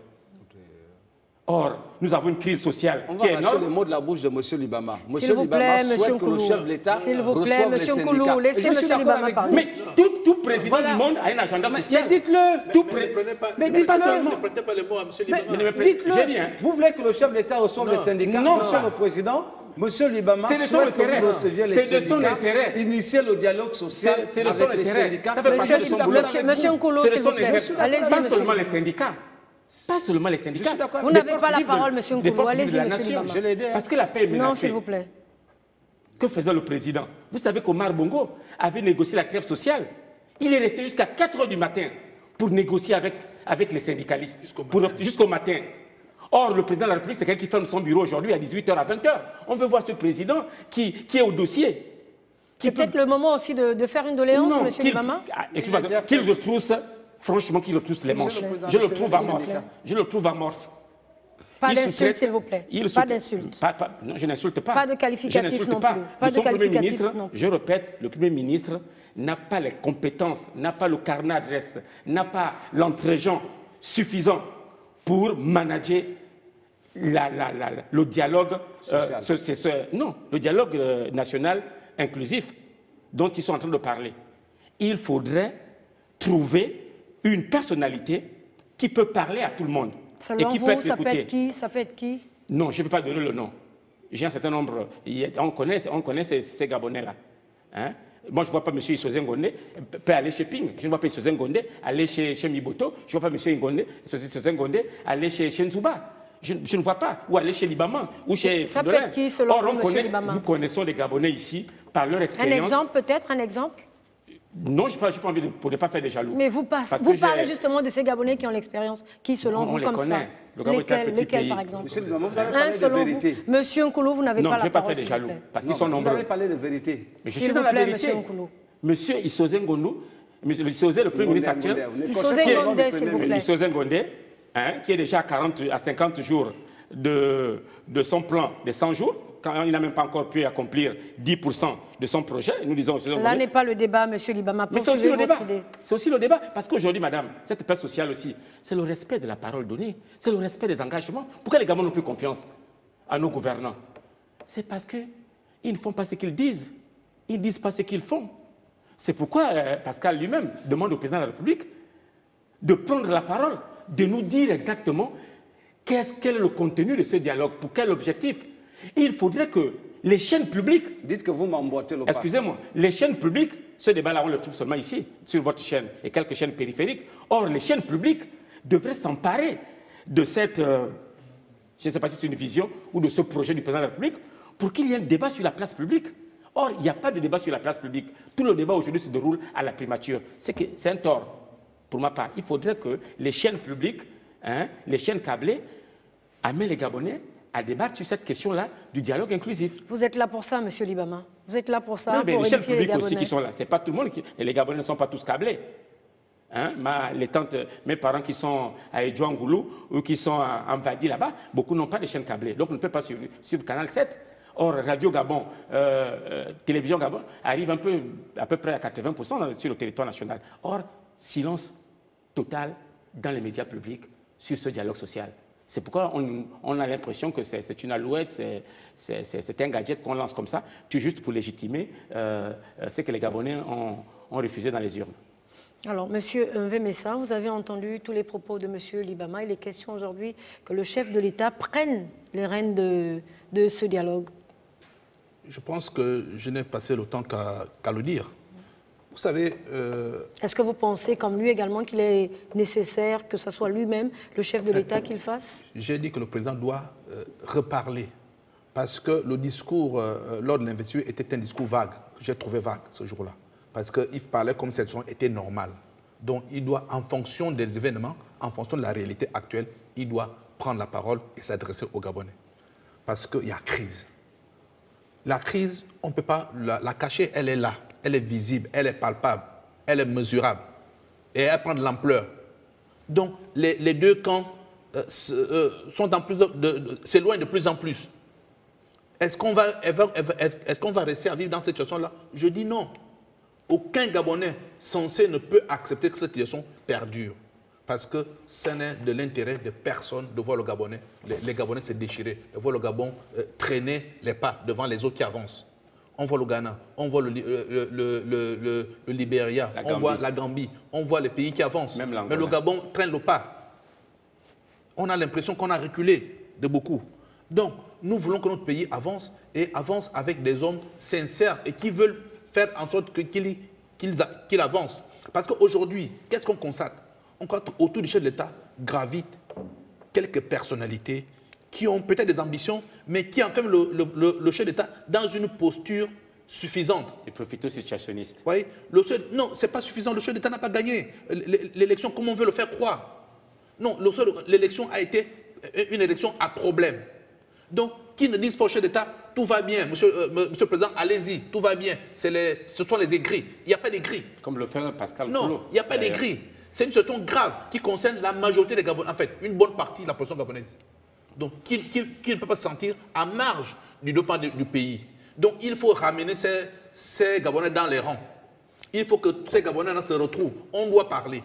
Or, nous avons une crise sociale qui est énorme. On va lâcher les mots de la bouche de M. Libama. S'il vous plaît, M. Nkoulou. S'il vous plaît, M. Nkoulou, laissez M. Libama parler. Mais tout président du monde a un agenda social. Mais dites-le. Mais dites-le. Ne prêtez pas les mots à M. Libama. Dites-le. Vous voulez que le chef d'État reçoive les syndicats? Monsieur le Président, Monsieur Libama souhaite que vous receviez les syndicats, initier le dialogue social avec les syndicats. Monsieur Nkoulou, s'il vous plaît. Allez-y, pas seulement les syndicats. Pas seulement les syndicats. Vous n'avez pas la parole, M. Nkoulou. Allez-y, M. Libama. Parce que la paix est menacée. Non, s'il vous plaît. Que faisait le président? Vous savez qu'Omar Bongo avait négocié la trêve sociale. Il est resté jusqu'à 4 h du matin pour négocier avec les syndicalistes. Jusqu'au matin. Or, le président de la République, c'est quelqu'un qui ferme son bureau aujourd'hui à 18 h à 20 h. On veut voir ce président qui est au dossier. C'est peut-être le moment aussi de faire une doléance, M. Libama? Qu'il retrousse, franchement, qu'il retrousse les manches. Je le trouve amorphe. Je le trouve amorphe. Pas d'insulte, s'il vous plaît. Pas d'insulte. Non, je n'insulte pas. Pas de qualificatif non plus. Pas de qualificatif non plus. Je répète, le Premier ministre n'a pas les compétences, n'a pas le carnet d'adresse, n'a pas l'entre-gens suffisant pour manager le dialogue le dialogue national inclusif dont ils sont en train de parler. Il faudrait trouver une personnalité qui peut parler à tout le monde. Selon et qui vous, peut être ça écouté. peut être qui? Ça peut être qui? Non, je ne vais pas donner le nom. J'ai un certain nombre. On connaît ces Gabonais-là. Hein? Moi, je ne vois pas M. Issozen Gondé peut aller chez Ping. Je ne vois pas Issozen Gondé aller chez Miboto. Je ne vois pas M. Issozen Gondé aller chez Nzouba. Je ne vois pas. Ou aller chez Libama. Ou chez ça peut être qui, selon vous, M. Libama? Nous connaissons les Gabonais ici par leur expérience. Un exemple, peut-être? Un exemple? Non, je n'ai pas envie pour ne pas faire des jaloux. Mais vous parlez justement de ces Gabonais qui ont l'expérience, qui selon vous comme ça. Le Gabon est un petit pays. Par exemple? Monsieur Libama, vous avez parlé de vérité. Monsieur Nkoulou, vous n'avez pas la parole. Non, je ne vais pas faire des jaloux, parce qu'ils sont nombreux. Vous avez parlé de vérité. Je suis dans la vérité. Monsieur Issozen Gondé, le Premier ministre actuel, Issozen Gondé, s'il vous plaît. Issozen Gondé, qui est déjà à 50 jours de son plan de 100 jours, quand il n'a même pas encore pu accomplir 10% de son projet. Nous disons, là n'est pas le débat, M. Libama. Mais c'est aussi le débat. C'est aussi le débat. Parce qu'aujourd'hui, madame, cette paix sociale aussi, c'est le respect de la parole donnée. C'est le respect des engagements. Pourquoi les Gabonais n'ont plus confiance à nos gouvernants? C'est parce qu'ils ne font pas ce qu'ils disent. Ils ne disent pas ce qu'ils font. C'est pourquoi Pascal lui-même demande au président de la République de prendre la parole de nous dire exactement quel est le contenu de ce dialogue, pour quel objectif. Et il faudrait que les chaînes publiques... Dites que vous m'emboîtez le pas. Excusez-moi, les chaînes publiques, ce débat-là, on le trouve seulement ici, sur votre chaîne et quelques chaînes périphériques. Or, les chaînes publiques devraient s'emparer de cette... je ne sais pas si c'est une vision ou de ce projet du président de la République, pour qu'il y ait un débat sur la place publique. Or, il n'y a pas de débat sur la place publique. Tout le débat aujourd'hui se déroule à la primature. C'est un tort, pour ma part. Il faudrait que les chaînes publiques, les chaînes câblées, amènent les Gabonais à débattre sur cette question-là du dialogue inclusif. Vous êtes là pour ça, M. Libama? Vous êtes là pour ça? Non, mais pour les chaînes publiques les aussi qui sont là. Ce n'est pas tout le monde. Et les Gabonais ne sont pas tous câblés. Mes parents qui sont à Edouangoulou ou qui sont en Vadi là-bas, beaucoup n'ont pas de chaînes câblées. Donc on ne peut pas suivre Canal 7. Or, Radio Gabon, Télévision Gabon arrive à peu près à 80% sur le territoire national. Or, silence total dans les médias publics sur ce dialogue social. C'est pourquoi on a l'impression que c'est une alouette, c'est un gadget qu'on lance comme ça, tout juste pour légitimer ce que les Gabonais ont refusé dans les urnes. Alors, M. Mvemessa, vous avez entendu tous les propos de M. Libama. Il est question aujourd'hui que le chef de l'État prenne les rênes de ce dialogue. Je pense que je n'ai passé le temps qu'à le dire. Vous savez... Est-ce que vous pensez, comme lui également, qu'il est nécessaire que ce soit lui-même, le chef de l'État, qui le fasse? J'ai dit que le président doit reparler. Parce que le discours lors de l'investiture était un discours vague, que j'ai trouvé vague ce jour-là. Parce qu'il parlait comme si cette situation était normale. Donc il doit, en fonction des événements, en fonction de la réalité actuelle, il doit prendre la parole et s'adresser aux Gabonais. Parce qu'il y a crise. La crise, on ne peut pas la cacher, elle est là. Elle est visible, elle est palpable, elle est mesurable. Et elle prend de l'ampleur. Donc, les deux camps s'éloignent de plus en plus. Est-ce qu'on va rester à vivre dans cette situation-là? Je dis non. Aucun Gabonais censé ne peut accepter que cette situation perdure. Parce que ce n'est de l'intérêt de personne de voir le Gabonais, les Gabonais se déchirer, de voir le Gabon traîner les pas devant les autres qui avancent. On voit le Ghana, on voit le Libéria, on voit la Gambie, on voit les pays qui avancent. Mais le Gabon traîne le pas. On a l'impression qu'on a reculé de beaucoup. Donc, nous voulons que notre pays avance et avance avec des hommes sincères et qui veulent faire en sorte qu'il avance. Parce qu'aujourd'hui, qu'est-ce qu'on constate? On constate autour du chef de l'État gravitent quelques personnalités qui ont peut-être des ambitions, mais qui enferment le chef d'État dans une posture suffisante. Des profito-situationnistes. Vous voyez, non, ce n'est pas suffisant. Le chef d'État n'a pas gagné l'élection comme on veut le faire croire. Non, l'élection a été une élection à problème. Donc, qui ne disent pas au chef d'État, tout va bien, monsieur le Président, allez-y, tout va bien. Ce sont les aigris. Il n'y a pas d'aigris. Comme le fait Pascal Non, Koulou. il n'y a pas d'aigris. C'est une situation grave qui concerne la majorité des Gabonais, en fait, une bonne partie de la population gabonaise. Donc, qui ne peut pas se sentir à marge du développement du pays. Donc, il faut ramener ces Gabonais dans les rangs. Il faut que ces Gabonais se retrouvent. On doit parler.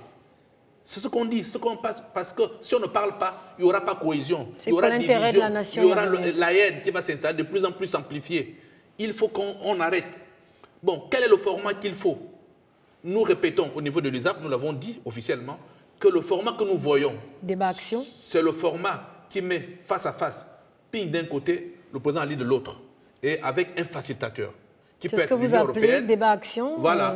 C'est ce qu'on dit, ce qu'on passe, parce que si on ne parle pas, il n'y aura pas cohésion. Il y aura division, de la nation, il y aura la haine qui va s'installer de plus en plus amplifiée. Il faut qu'on arrête. Bon, quel est le format qu'il faut? Nous répétons au niveau de l'USAP, nous l'avons dit officiellement, que le format que nous voyons, débat-action, c'est le format qui met face à face, Ping d'un côté, le président Ali de l'autre, et avec un facilitateur. C'est ce que vous appelez débat-action. Voilà,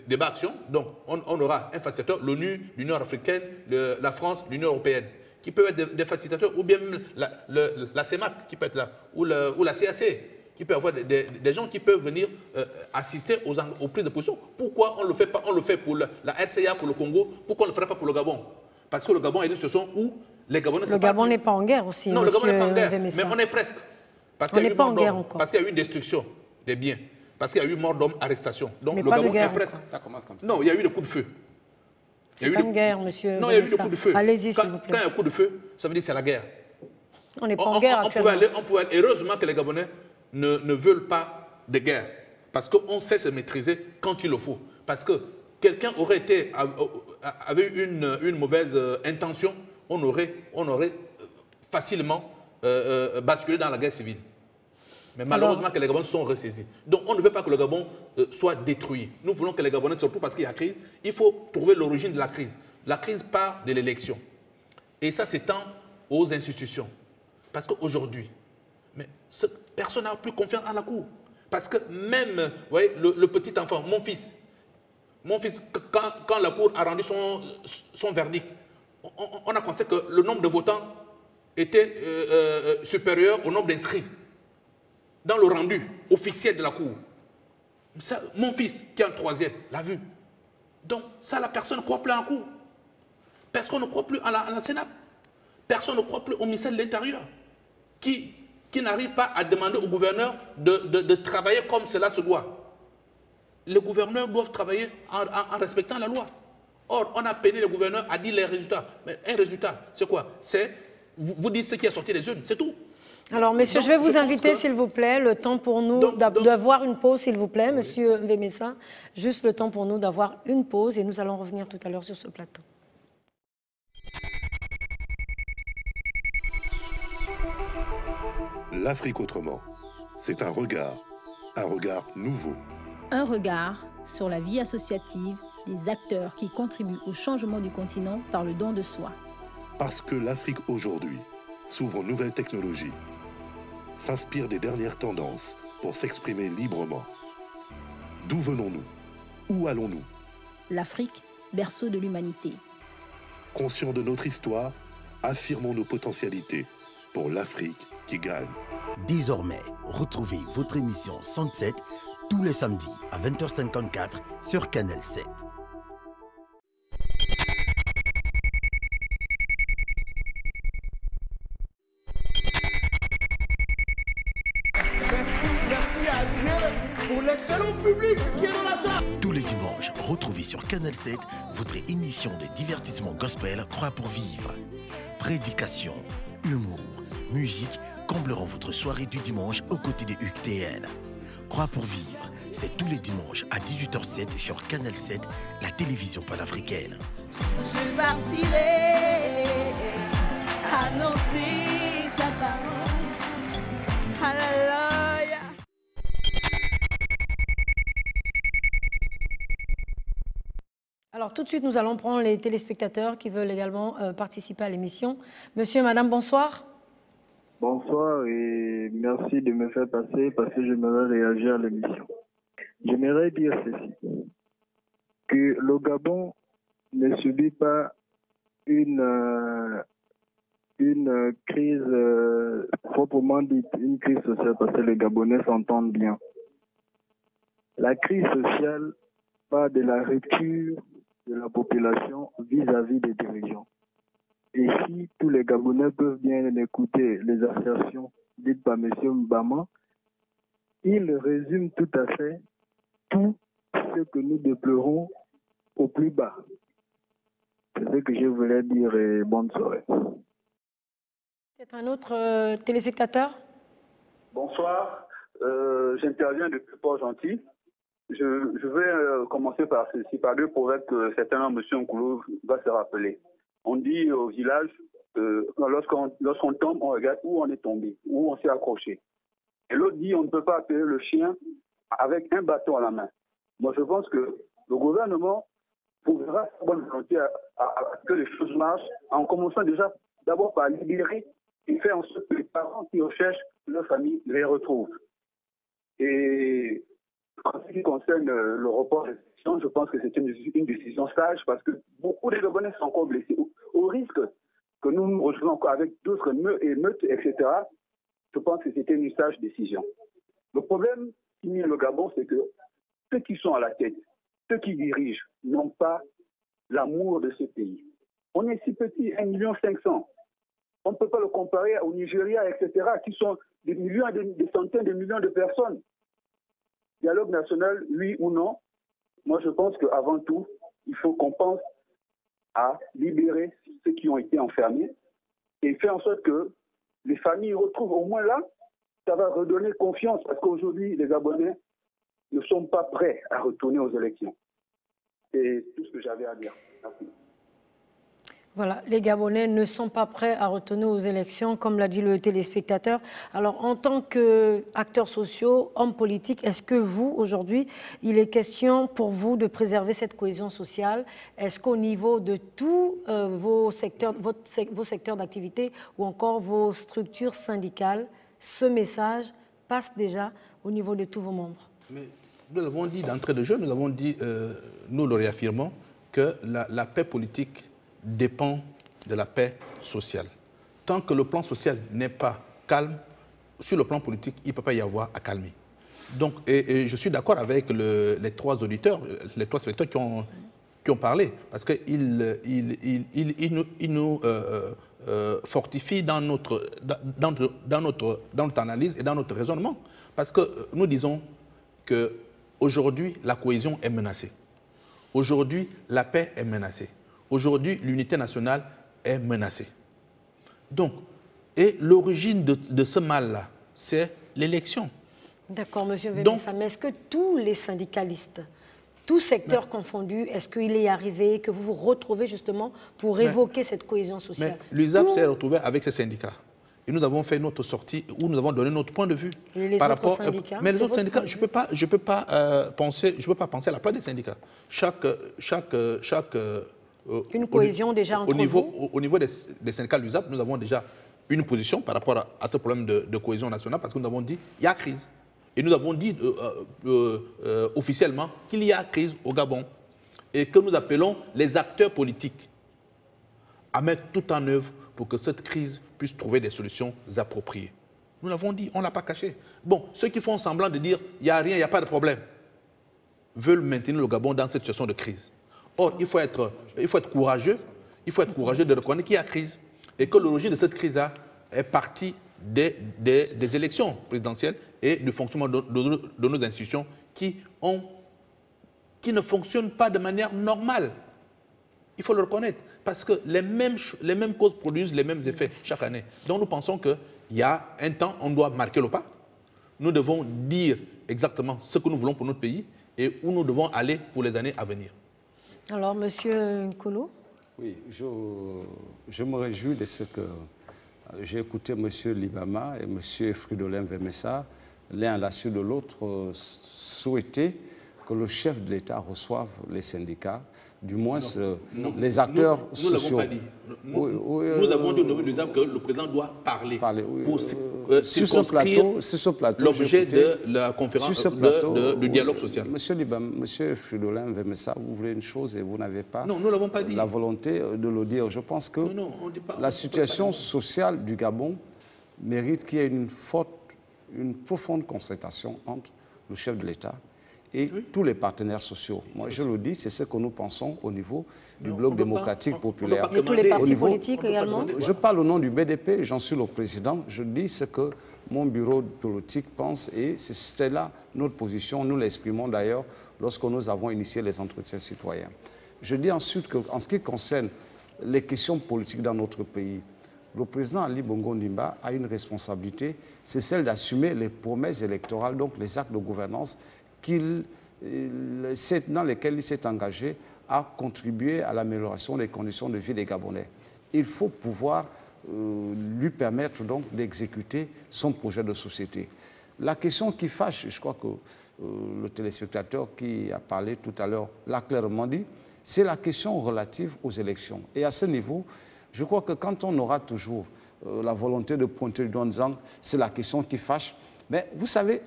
débat-action. Donc, on aura un facilitateur, l'ONU, l'Union africaine, la France, l'Union européenne, qui peuvent être des facilitateurs, ou bien même la CEMAC qui peut être là, ou la CAC, qui peut avoir des gens qui peuvent venir assister aux prises de position. Pourquoi on ne le fait pas? On le fait pour la RCA, pour le Congo. Pourquoi on ne le ferait pas pour le Gabon? Parce que le Gabon est une situation où les Gabonais... Le Gabon n'est pas en guerre aussi, non, le Gabon n'est pas en guerre, mais on est presque. Parce qu'il y a eu mort d'homme, parce qu'il y a eu destruction des biens, parce qu'il y a eu mort d'homme, arrestation. Donc le Gabon est presque. Ça commence comme ça. Non, il y a eu des coups de feu. C'est pas une guerre, monsieur. Non, il y a eu des coups de feu. Allez-y, s'il vous plaît. Quand il y a un coup de feu, ça veut dire que c'est la guerre. On n'est pas en guerre actuellement. Heureusement que les Gabonais ne veulent pas de guerre. Parce qu'on sait se maîtriser quand il le faut. Parce que quelqu'un avait une mauvaise intention, on aurait facilement basculé dans la guerre civile. Mais malheureusement que les Gabonais sont ressaisis. Donc on ne veut pas que le Gabon soit détruit. Nous voulons que les Gabonais, surtout parce qu'il y a crise, il faut trouver l'origine de la crise. La crise part de l'élection. Et ça s'étend aux institutions. Parce qu'aujourd'hui, personne n'a plus confiance en la Cour. Parce que même, vous voyez, le petit enfant, mon fils, quand la Cour a rendu son verdict, on a constaté que le nombre de votants était supérieur au nombre d'inscrits dans le rendu officiel de la Cour. Ça, mon fils, qui est en 3e, l'a vu. Donc, ça, la personne ne croit plus en la Cour. Personne ne croit plus à la Sénat. Personne ne croit plus au ministère de l'Intérieur, qui n'arrive pas à demander au gouverneur de travailler comme cela se doit. Les gouverneurs doivent travailler en respectant la loi. Or, on a peiné le gouverneur à dire les résultats. Mais un résultat, c'est quoi? C'est, vous dites ce qui est sorti des urnes, c'est tout. Alors, messieurs, donc, je vais vous inviter, s'il vous plaît, le temps pour nous d'avoir une pause, s'il vous plaît, oui. Monsieur Mbemessa, juste le temps pour nous d'avoir une pause et nous allons revenir tout à l'heure sur ce plateau. L'Afrique autrement, c'est un regard nouveau. Un regard sur la vie associative des acteurs qui contribuent au changement du continent par le don de soi. Parce que l'Afrique aujourd'hui s'ouvre aux nouvelles technologies, s'inspire des dernières tendances pour s'exprimer librement. D'où venons-nous? Où allons-nous? L'Afrique, berceau de l'humanité. Conscients de notre histoire, affirmons nos potentialités pour l'Afrique qui gagne. Désormais, retrouvez votre émission Sunset tous les samedis à 20h54 sur Canal 7. Merci à Dieu pour l'excellent public qui est dans la salle. Tous les dimanches, retrouvez sur Canal 7 votre émission de divertissement gospel Croix pour vivre. Prédication, humour, musique combleront votre soirée du dimanche aux côtés de UCTN. Croix pour vivre, c'est tous les dimanches à 18h07 sur Canal 7, la télévision panafricaine. Je partirai annoncer ta parole. Alléluia. Alors tout de suite, nous allons prendre les téléspectateurs qui veulent également participer à l'émission. Monsieur, madame, bonsoir. Bonsoir et merci de me faire passer parce que j'aimerais réagir à l'émission. J'aimerais dire ceci, que le Gabon ne subit pas une crise proprement dite, une crise sociale parce que les Gabonais s'entendent bien. La crise sociale part de la rupture de la population vis-à-vis des dirigeants. Et si tous les Gabonais peuvent bien écouter les assertions dites par M. Mbama, il résume tout à fait tout ce que nous déplorons au plus bas. C'est ce que je voulais dire et bonne soirée. C'est un autre téléspectateur. Bonsoir, j'interviens depuis Port-Gentil. Je vais commencer par ceci, par deux proverbes que certainement M. Nkoulou va se rappeler. On dit au village, lorsqu'on tombe, on regarde où on est tombé, où on s'est accroché. Et l'autre dit, on ne peut pas appeler le chien avec un bâton à la main. Moi, je pense que le gouvernement pouvera sa bonne volonté à que les choses marchent, en commençant déjà d'abord par libérer et faire en sorte que les parents qui recherchent leur famille les retrouvent. Et en ce qui concerne le report des élections, je pense que c'est une décision sage parce que beaucoup de Gabonais sont encore blessés. Au risque que nous nous retrouvons encore avec d'autres émeutes, etc., je pense que c'était une sage décision. Le problème qui met le Gabon, c'est que ceux qui sont à la tête, ceux qui dirigent, n'ont pas l'amour de ce pays. On est si petit, 1,5 million. On ne peut pas le comparer au Nigeria, etc., qui sont des millions et des centaines de millions de personnes. Dialogue national, oui ou non? Moi, je pense qu'avant tout, il faut qu'on pense à libérer ceux qui ont été enfermés et faire en sorte que les familles retrouvent au moins là, ça va redonner confiance parce qu'aujourd'hui, les Gabonais ne sont pas prêts à retourner aux élections. C'est tout ce que j'avais à dire. Merci. Voilà, les Gabonais ne sont pas prêts à retourner aux élections, comme l'a dit le téléspectateur. Alors, en tant qu'acteurs sociaux, hommes politiques, est-ce que vous, aujourd'hui, il est question pour vous de préserver cette cohésion sociale? Est-ce qu'au niveau de tous vos secteurs d'activité ou encore vos structures syndicales, ce message passe déjà au niveau de tous vos membres? Mais nous l'avons dit d'entrée de jeu, nous avons dit, nous le réaffirmons, que la paix politique dépend de la paix sociale. Tant que le plan social n'est pas calme, sur le plan politique, il ne peut pas y avoir à calmer. Donc, et je suis d'accord avec les trois auditeurs, les trois spectateurs qui ont parlé, parce qu'ils nous fortifient dans notre analyse et dans notre raisonnement. Parce que nous disons qu'aujourd'hui, la cohésion est menacée. Aujourd'hui, la paix est menacée. Aujourd'hui, l'unité nationale est menacée. Donc, et l'origine de ce mal-là, c'est l'élection. D'accord, monsieur Vemessa, mais est-ce que tous les syndicalistes, tous secteurs confondus, est-ce qu'il est arrivé que vous vous retrouvez justement pour évoquer cette cohésion sociale? Mais l'USAP s'est retrouvé avec ses syndicats. Et nous avons fait notre sortie où nous avons donné notre point de vue. Et les autres syndicats? Mais les autres syndicats, je ne peux pas penser à la place des syndicats. Une cohésion déjà entre vous? Au niveau des syndicats de l'USAP, nous avons déjà une position par rapport à ce problème de cohésion nationale parce que nous avons dit qu'il y a crise. Et nous avons dit officiellement qu'il y a crise au Gabon et que nous appelons les acteurs politiques à mettre tout en œuvre pour que cette crise puisse trouver des solutions appropriées. Nous l'avons dit, on ne l'a pas caché. Bon, ceux qui font semblant de dire qu'il n'y a rien, il n'y a pas de problème, veulent maintenir le Gabon dans cette situation de crise. Or, il faut être courageux, de reconnaître qu'il y a crise et que l'origine de cette crise-là est partie des élections présidentielles et du fonctionnement de nos institutions qui ne fonctionnent pas de manière normale. Il faut le reconnaître parce que les mêmes causes produisent les mêmes effets chaque année. Donc nous pensons qu'il y a un temps, on doit marquer le pas. Nous devons dire exactement ce que nous voulons pour notre pays et où nous devons aller pour les années à venir. Alors, monsieur Nkolo? Oui, je me réjouis de ce que j'ai écouté monsieur Libama et monsieur Fridolin Vemessa, l'un à la suite de l'autre, souhaiter que le chef de l'État reçoive les syndicats, du moins les acteurs sociaux. Nous ne l'avons pas dit. Nous avons dit au niveau de l'USAP que le président doit parler pour circonscrire l'objet de la conférence du dialogue social. Monsieur Fridolin Vemessa, vous voulez une chose et vous n'avez pas dit. La volonté de le dire. Je pense que la situation sociale du Gabon mérite qu'il y ait une profonde concertation entre le chef de l'État et tous les partenaires sociaux. Moi, je le dis, c'est ce que nous pensons au niveau du Bloc démocratique populaire. Et tous les partis politiques également? Je parle au nom du BDP, j'en suis le président. Je dis ce que mon bureau politique pense et c'est là notre position. Nous l'exprimons d'ailleurs lorsque nous avons initié les entretiens citoyens. Je dis ensuite qu'en ce qui concerne les questions politiques dans notre pays, le président Ali Bongo Ondimba a une responsabilité, c'est celle d'assumer les promesses électorales, donc les actes de gouvernance dans lesquels il s'est engagé à contribuer à l'amélioration des conditions de vie des Gabonais. Il faut pouvoir lui permettre donc d'exécuter son projet de société. La question qui fâche, je crois que le téléspectateur qui a parlé tout à l'heure l'a clairement dit, c'est la question relative aux élections. Et à ce niveau, je crois que quand on aura toujours la volonté de pointer du doigt en disant c'est la question qui fâche, mais vous savez,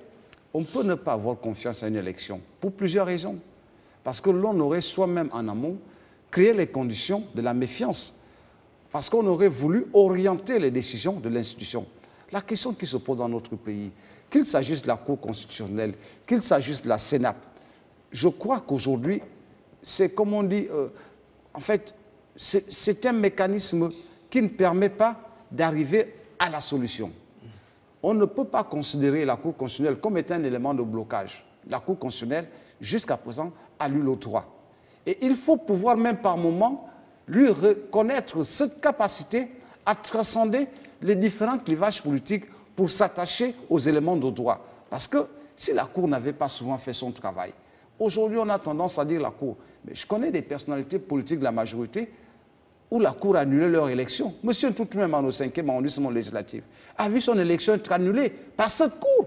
on peut ne pas avoir confiance à une élection pour plusieurs raisons. Parce que l'on aurait soi-même en amont créé les conditions de la méfiance. Parce qu'on aurait voulu orienter les décisions de l'institution. La question qui se pose dans notre pays, qu'il s'agisse de la Cour constitutionnelle, qu'il s'agisse de la Sénat, je crois qu'aujourd'hui, c'est comme on dit, en fait, c'est un mécanisme qui ne permet pas d'arriver à la solution. On ne peut pas considérer la Cour constitutionnelle comme étant un élément de blocage. La Cour constitutionnelle, jusqu'à présent, a lu le droit. Et il faut pouvoir même par moment lui reconnaître cette capacité à transcender les différents clivages politiques pour s'attacher aux éléments de droit. Parce que si la Cour n'avait pas souvent fait son travail, aujourd'hui on a tendance à dire la Cour. Mais je connais des personnalités politiques de la majorité où la Cour a annulé leur élection. Monsieur Ntout, même en au 5e arrondissement législatif, a vu son élection être annulée par cette Cour.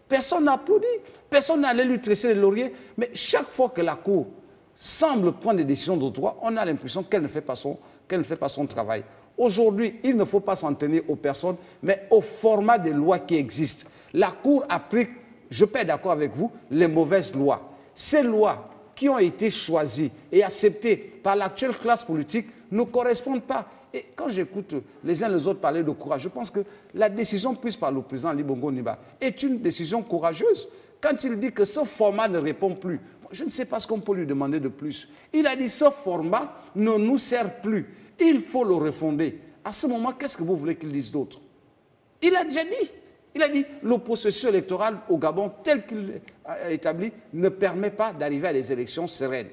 Personne n'a applaudi, personne n'a allé lui tresser les lauriers. Mais chaque fois que la Cour semble prendre des décisions de droit, on a l'impression qu'elle ne fait pas son travail. Aujourd'hui, il ne faut pas s'en tenir aux personnes, mais au format des lois qui existent. La Cour applique, je peux être d'accord avec vous, les mauvaises lois. Ces lois qui ont été choisies et acceptées par l'actuelle classe politique ne correspondent pas. Et quand j'écoute les uns les autres parler de courage, je pense que la décision prise par le président Ali Bongo Ondimba est une décision courageuse. Quand il dit que ce format ne répond plus, je ne sais pas ce qu'on peut lui demander de plus. Il a dit ce format ne nous sert plus. Il faut le refonder. À ce moment, qu'est-ce que vous voulez qu'il dise d'autre? Il a déjà dit. Il a dit le processus électoral au Gabon tel qu'il est établi ne permet pas d'arriver à des élections sereines.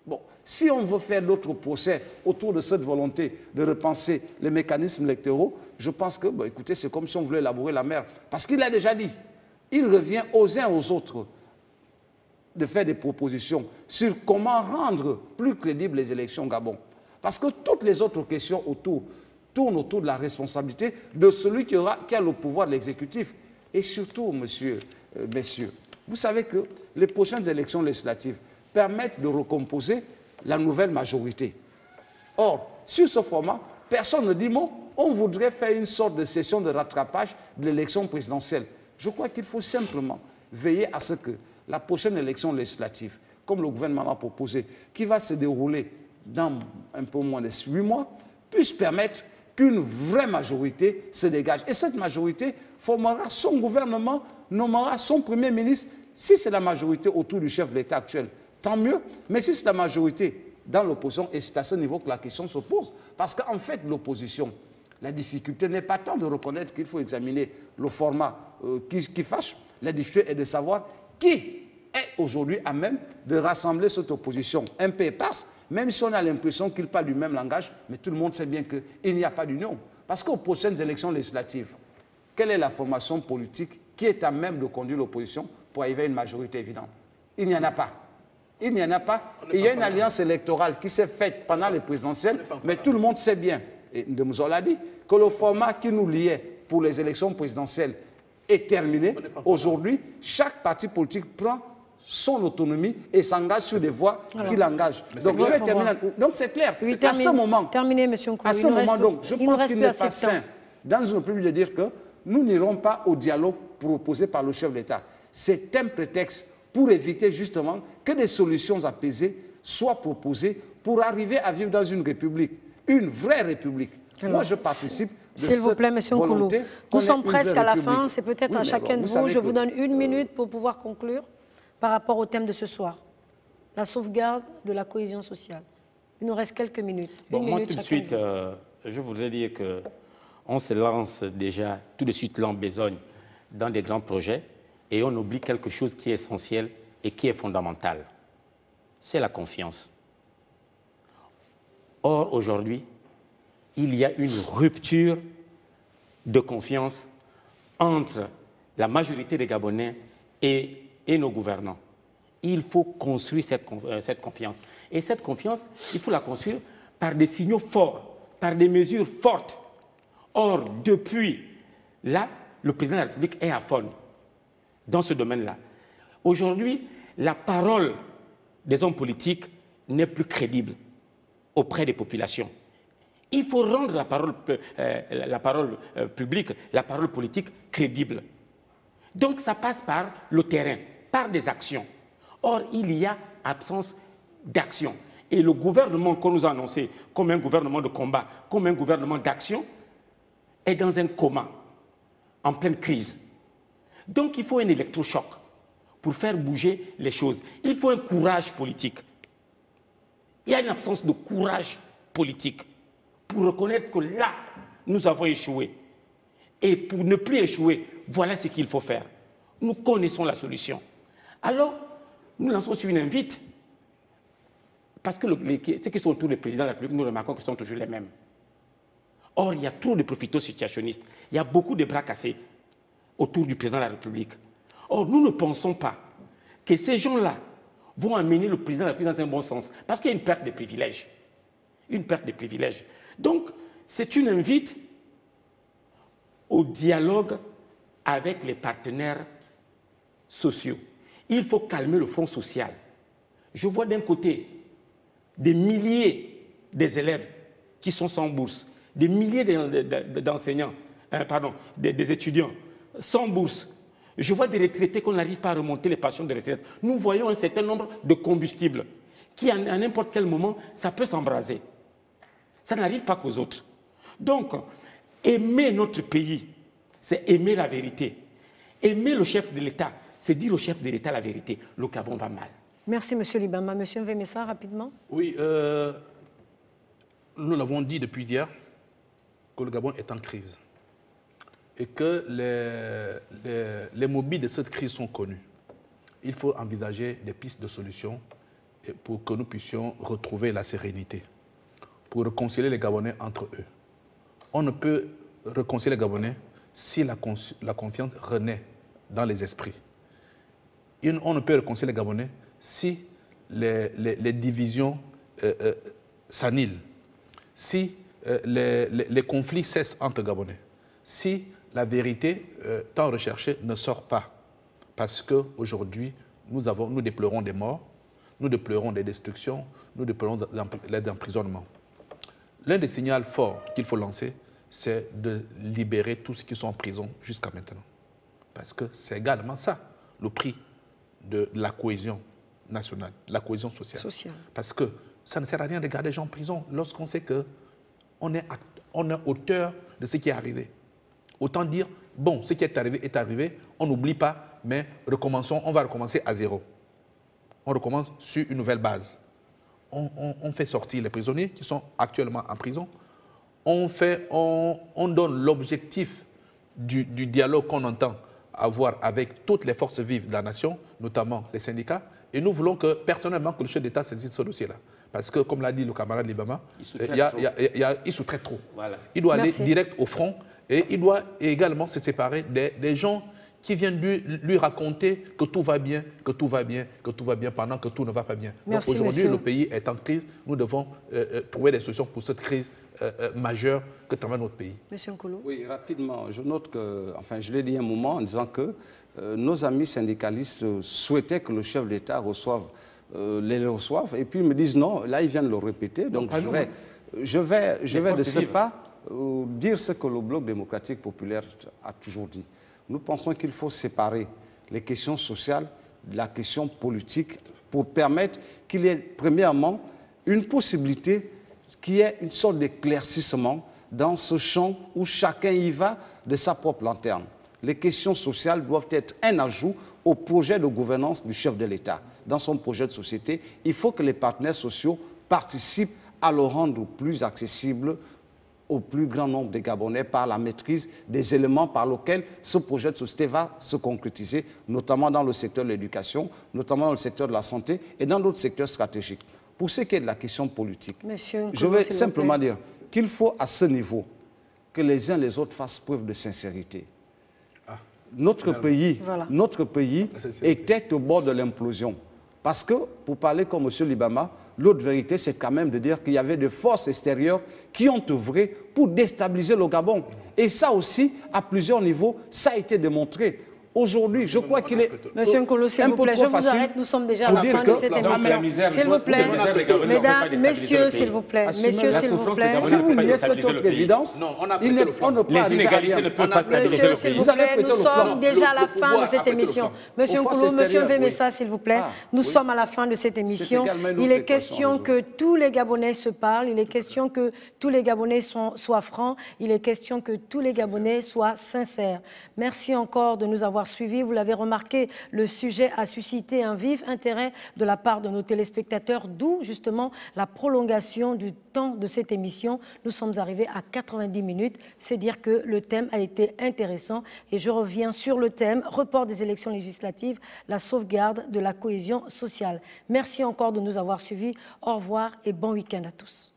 Bon, si on veut faire d'autres procès autour de cette volonté de repenser les mécanismes électoraux, je pense que, bon, écoutez, c'est comme si on voulait élaborer la mer. Parce qu'il a déjà dit, il revient aux uns aux autres de faire des propositions sur comment rendre plus crédibles les élections au Gabon. Parce que toutes les autres questions tournent autour de la responsabilité de celui qui a le pouvoir de l'exécutif. Et surtout, messieurs, vous savez que les prochaines élections législatives permettent de recomposer la nouvelle majorité. Or, sur ce format, personne ne dit bon, on voudrait faire une sorte de session de rattrapage de l'élection présidentielle. Je crois qu'il faut simplement veiller à ce que la prochaine élection législative, comme le gouvernement a proposé, qui va se dérouler dans un peu moins de 8 mois, puisse permettre qu'une vraie majorité se dégage. Et cette majorité formera son gouvernement, nommera son Premier ministre. Si c'est la majorité autour du chef de l'État actuel, tant mieux. Mais si c'est la majorité dans l'opposition, et c'est à ce niveau que la question se pose. Parce qu'en fait, l'opposition, la difficulté n'est pas tant de reconnaître qu'il faut examiner le format qui fâche. La difficulté est de savoir qui est aujourd'hui à même de rassembler cette opposition un peu éparse, même si on a l'impression qu'ils parlent du même langage, mais tout le monde sait bien qu'il n'y a pas d'union. Parce qu'aux prochaines élections législatives, quelle est la formation politique qui est à même de conduire l'opposition pour arriver à une majorité évidente? Il n'y en a pas. Il n'y en a pas. Il y a une alliance électorale qui s'est faite pendant les présidentielles, mais tout le monde sait bien, et Ndemuzo l'a dit, que le format qui nous liait pour les élections présidentielles est terminé. Aujourd'hui, chaque parti politique prend son autonomie et s'engage sur des voies qui l'engagent. Donc, je vais terminer. Donc, c'est clair. Oui, à ce moment, terminez, monsieur Nkoulou. À ce moment, donc, je pense qu'il n'est pas sain, dans une république, de dire que nous n'irons pas au dialogue proposé par le chef de l'État. C'est un prétexte pour éviter justement que des solutions apaisées soient proposées pour arriver à vivre dans une république, une vraie république. Alors, moi, je participe de s'il vous plaît, monsieur Nkoulou. Nous sommes presque à la fin. C'est peut-être à chacun de vous. Je vous donne 1 minute pour pouvoir conclure par rapport au thème de ce soir. La sauvegarde de la cohésion sociale. Il nous reste quelques minutes. Bon, moi, tout de suite, je voudrais dire qu'on se lance déjà tout de suite là en besogne dans des grands projets et on oublie quelque chose qui est essentiel et qui est fondamental. C'est la confiance. Or, aujourd'hui, il y a une rupture de confiance entre la majorité des Gabonais et nos gouvernants. Il faut construire cette confiance. Et cette confiance, il faut la construire par des signaux forts, par des mesures fortes. Or, depuis là, le président de la République est à fond dans ce domaine-là. Aujourd'hui, la parole des hommes politiques n'est plus crédible auprès des populations. Il faut rendre la parole publique, la parole politique crédible. Donc ça passe par le terrain, par des actions. Or, il y a absence d'action. Et le gouvernement qu'on nous a annoncé comme un gouvernement de combat, comme un gouvernement d'action, est dans un coma, en pleine crise. Donc il faut un électrochoc pour faire bouger les choses. Il faut un courage politique. Il y a une absence de courage politique pour reconnaître que là, nous avons échoué. Et pour ne plus échouer, voilà ce qu'il faut faire. Nous connaissons la solution. Alors, nous lançons sur une invite, parce que ceux qui sont autour du président de la République, nous remarquons que ce sont toujours les mêmes. Or, il y a trop de profito-situationnistes. Il y a beaucoup de bras cassés autour du président de la République. Or, nous ne pensons pas que ces gens-là vont amener le président de la République dans un bon sens, parce qu'il y a une perte de privilèges. Une perte de privilèges. Donc, c'est une invite au dialogue avec les partenaires sociaux. Il faut calmer le front social. Je vois d'un côté des milliers des élèves qui sont sans bourse, des milliers d'enseignants, des étudiants sans bourse. Je vois des retraités qu'on n'arrive pas à remonter les pensions de retraite. Nous voyons un certain nombre de combustibles qui, à n'importe quel moment, ça peut s'embraser. Ça n'arrive pas qu'aux autres. Donc, aimer notre pays, c'est aimer la vérité. Aimer le chef de l'État, c'est dire au chef de l'État la vérité. Le Gabon va mal. Merci, M. Libama. M. Mvemessa, rapidement. Oui, nous l'avons dit depuis hier que le Gabon est en crise et que les mobiles de cette crise sont connus. Il faut envisager des pistes de solutions pour que nous puissions retrouver la sérénité, pour réconcilier les Gabonais entre eux. On ne peut réconcilier les Gabonais si la confiance renaît dans les esprits. On ne peut réconcilier les Gabonais si les divisions s'annulent, si les conflits cessent entre Gabonais, si la vérité tant recherchée ne sort pas. Parce qu'aujourd'hui, nous déplorons des morts, nous déplorons des destructions, nous déplorons des emprisonnements. L'un des signaux forts qu'il faut lancer, c'est de libérer tous ceux qui sont en prison jusqu'à maintenant. Parce que c'est également ça, le prix de la cohésion nationale, la cohésion sociale. Parce que ça ne sert à rien de garder les gens en prison lorsqu'on sait qu'on est auteur de ce qui est arrivé. Autant dire, bon, ce qui est arrivé, on n'oublie pas, mais recommençons, on va recommencer à zéro. On recommence sur une nouvelle base. On fait sortir les prisonniers qui sont actuellement en prison. On donne l'objectif du dialogue qu'on entend avoir avec toutes les forces vives de la nation, notamment les syndicats. Et nous voulons que, personnellement, que le chef d'État saisisse ce dossier-là. Parce que, comme l'a dit le camarade Libama, il sous-traite trop. Voilà. Il doit aller direct au front et il doit également se séparer des gens qui viennent lui raconter que tout va bien, que tout va bien, que tout va bien, pendant que tout ne va pas bien. Donc aujourd'hui, le pays est en crise. Nous devons trouver des solutions pour cette crise majeure que traverse notre pays. Monsieur Nkolo. Oui, rapidement. Je note que, enfin, je l'ai dit un moment en disant que nos amis syndicalistes souhaitaient que le chef d'État les reçoive, et puis ils me disent non, là ils viennent le répéter, donc je vais de ce pas dire ce que le Bloc démocratique populaire a toujours dit. Nous pensons qu'il faut séparer les questions sociales de la question politique pour permettre qu'il y ait premièrement une possibilité qu'il y ait une sorte d'éclaircissement dans ce champ où chacun y va de sa propre lanterne. Les questions sociales doivent être un ajout au projet de gouvernance du chef de l'État. Dans son projet de société, il faut que les partenaires sociaux participent à le rendre plus accessible au plus grand nombre de Gabonais par la maîtrise des éléments par lesquels ce projet de société va se concrétiser, notamment dans le secteur de l'éducation, notamment dans le secteur de la santé et dans d'autres secteurs stratégiques. Pour ce qui est de la question politique, je vais simplement dire qu'il faut à ce niveau que les uns et les autres fassent preuve de sincérité. Notre pays était au bord de l'implosion. Parce que, pour parler comme M. Libama, l'autre vérité, c'est quand même de dire qu'il y avait des forces extérieures qui ont œuvré pour déstabiliser le Gabon. Et ça aussi, à plusieurs niveaux, ça a été démontré. Aujourd'hui, je crois qu'il est Monsieur Nkolo, s'il vous plaît, je vous arrête, nous sommes déjà à la fin de cette émission. S'il vous plaît, mesdames, messieurs, s'il vous plaît, messieurs, s'il vous plaît. Si vous niez cette autre évidence, on ne peut pas arriver à rien. Monsieur, s'il vous plaît, nous sommes déjà à la fin de cette émission. Monsieur Nkolo, Monsieur Mvemessa, s'il vous plaît, nous sommes à la fin de cette émission. Il est question que tous les Gabonais se parlent, il est question que tous les Gabonais soient francs, il est question que tous les Gabonais soient sincères. Merci encore de nous avoir suivi. Vous l'avez remarqué, le sujet a suscité un vif intérêt de la part de nos téléspectateurs, d'où justement la prolongation du temps de cette émission. Nous sommes arrivés à 90 minutes. C'est dire que le thème a été intéressant. Et je reviens sur le thème report des élections législatives, la sauvegarde de la cohésion sociale. Merci encore de nous avoir suivis. Au revoir et bon week-end à tous.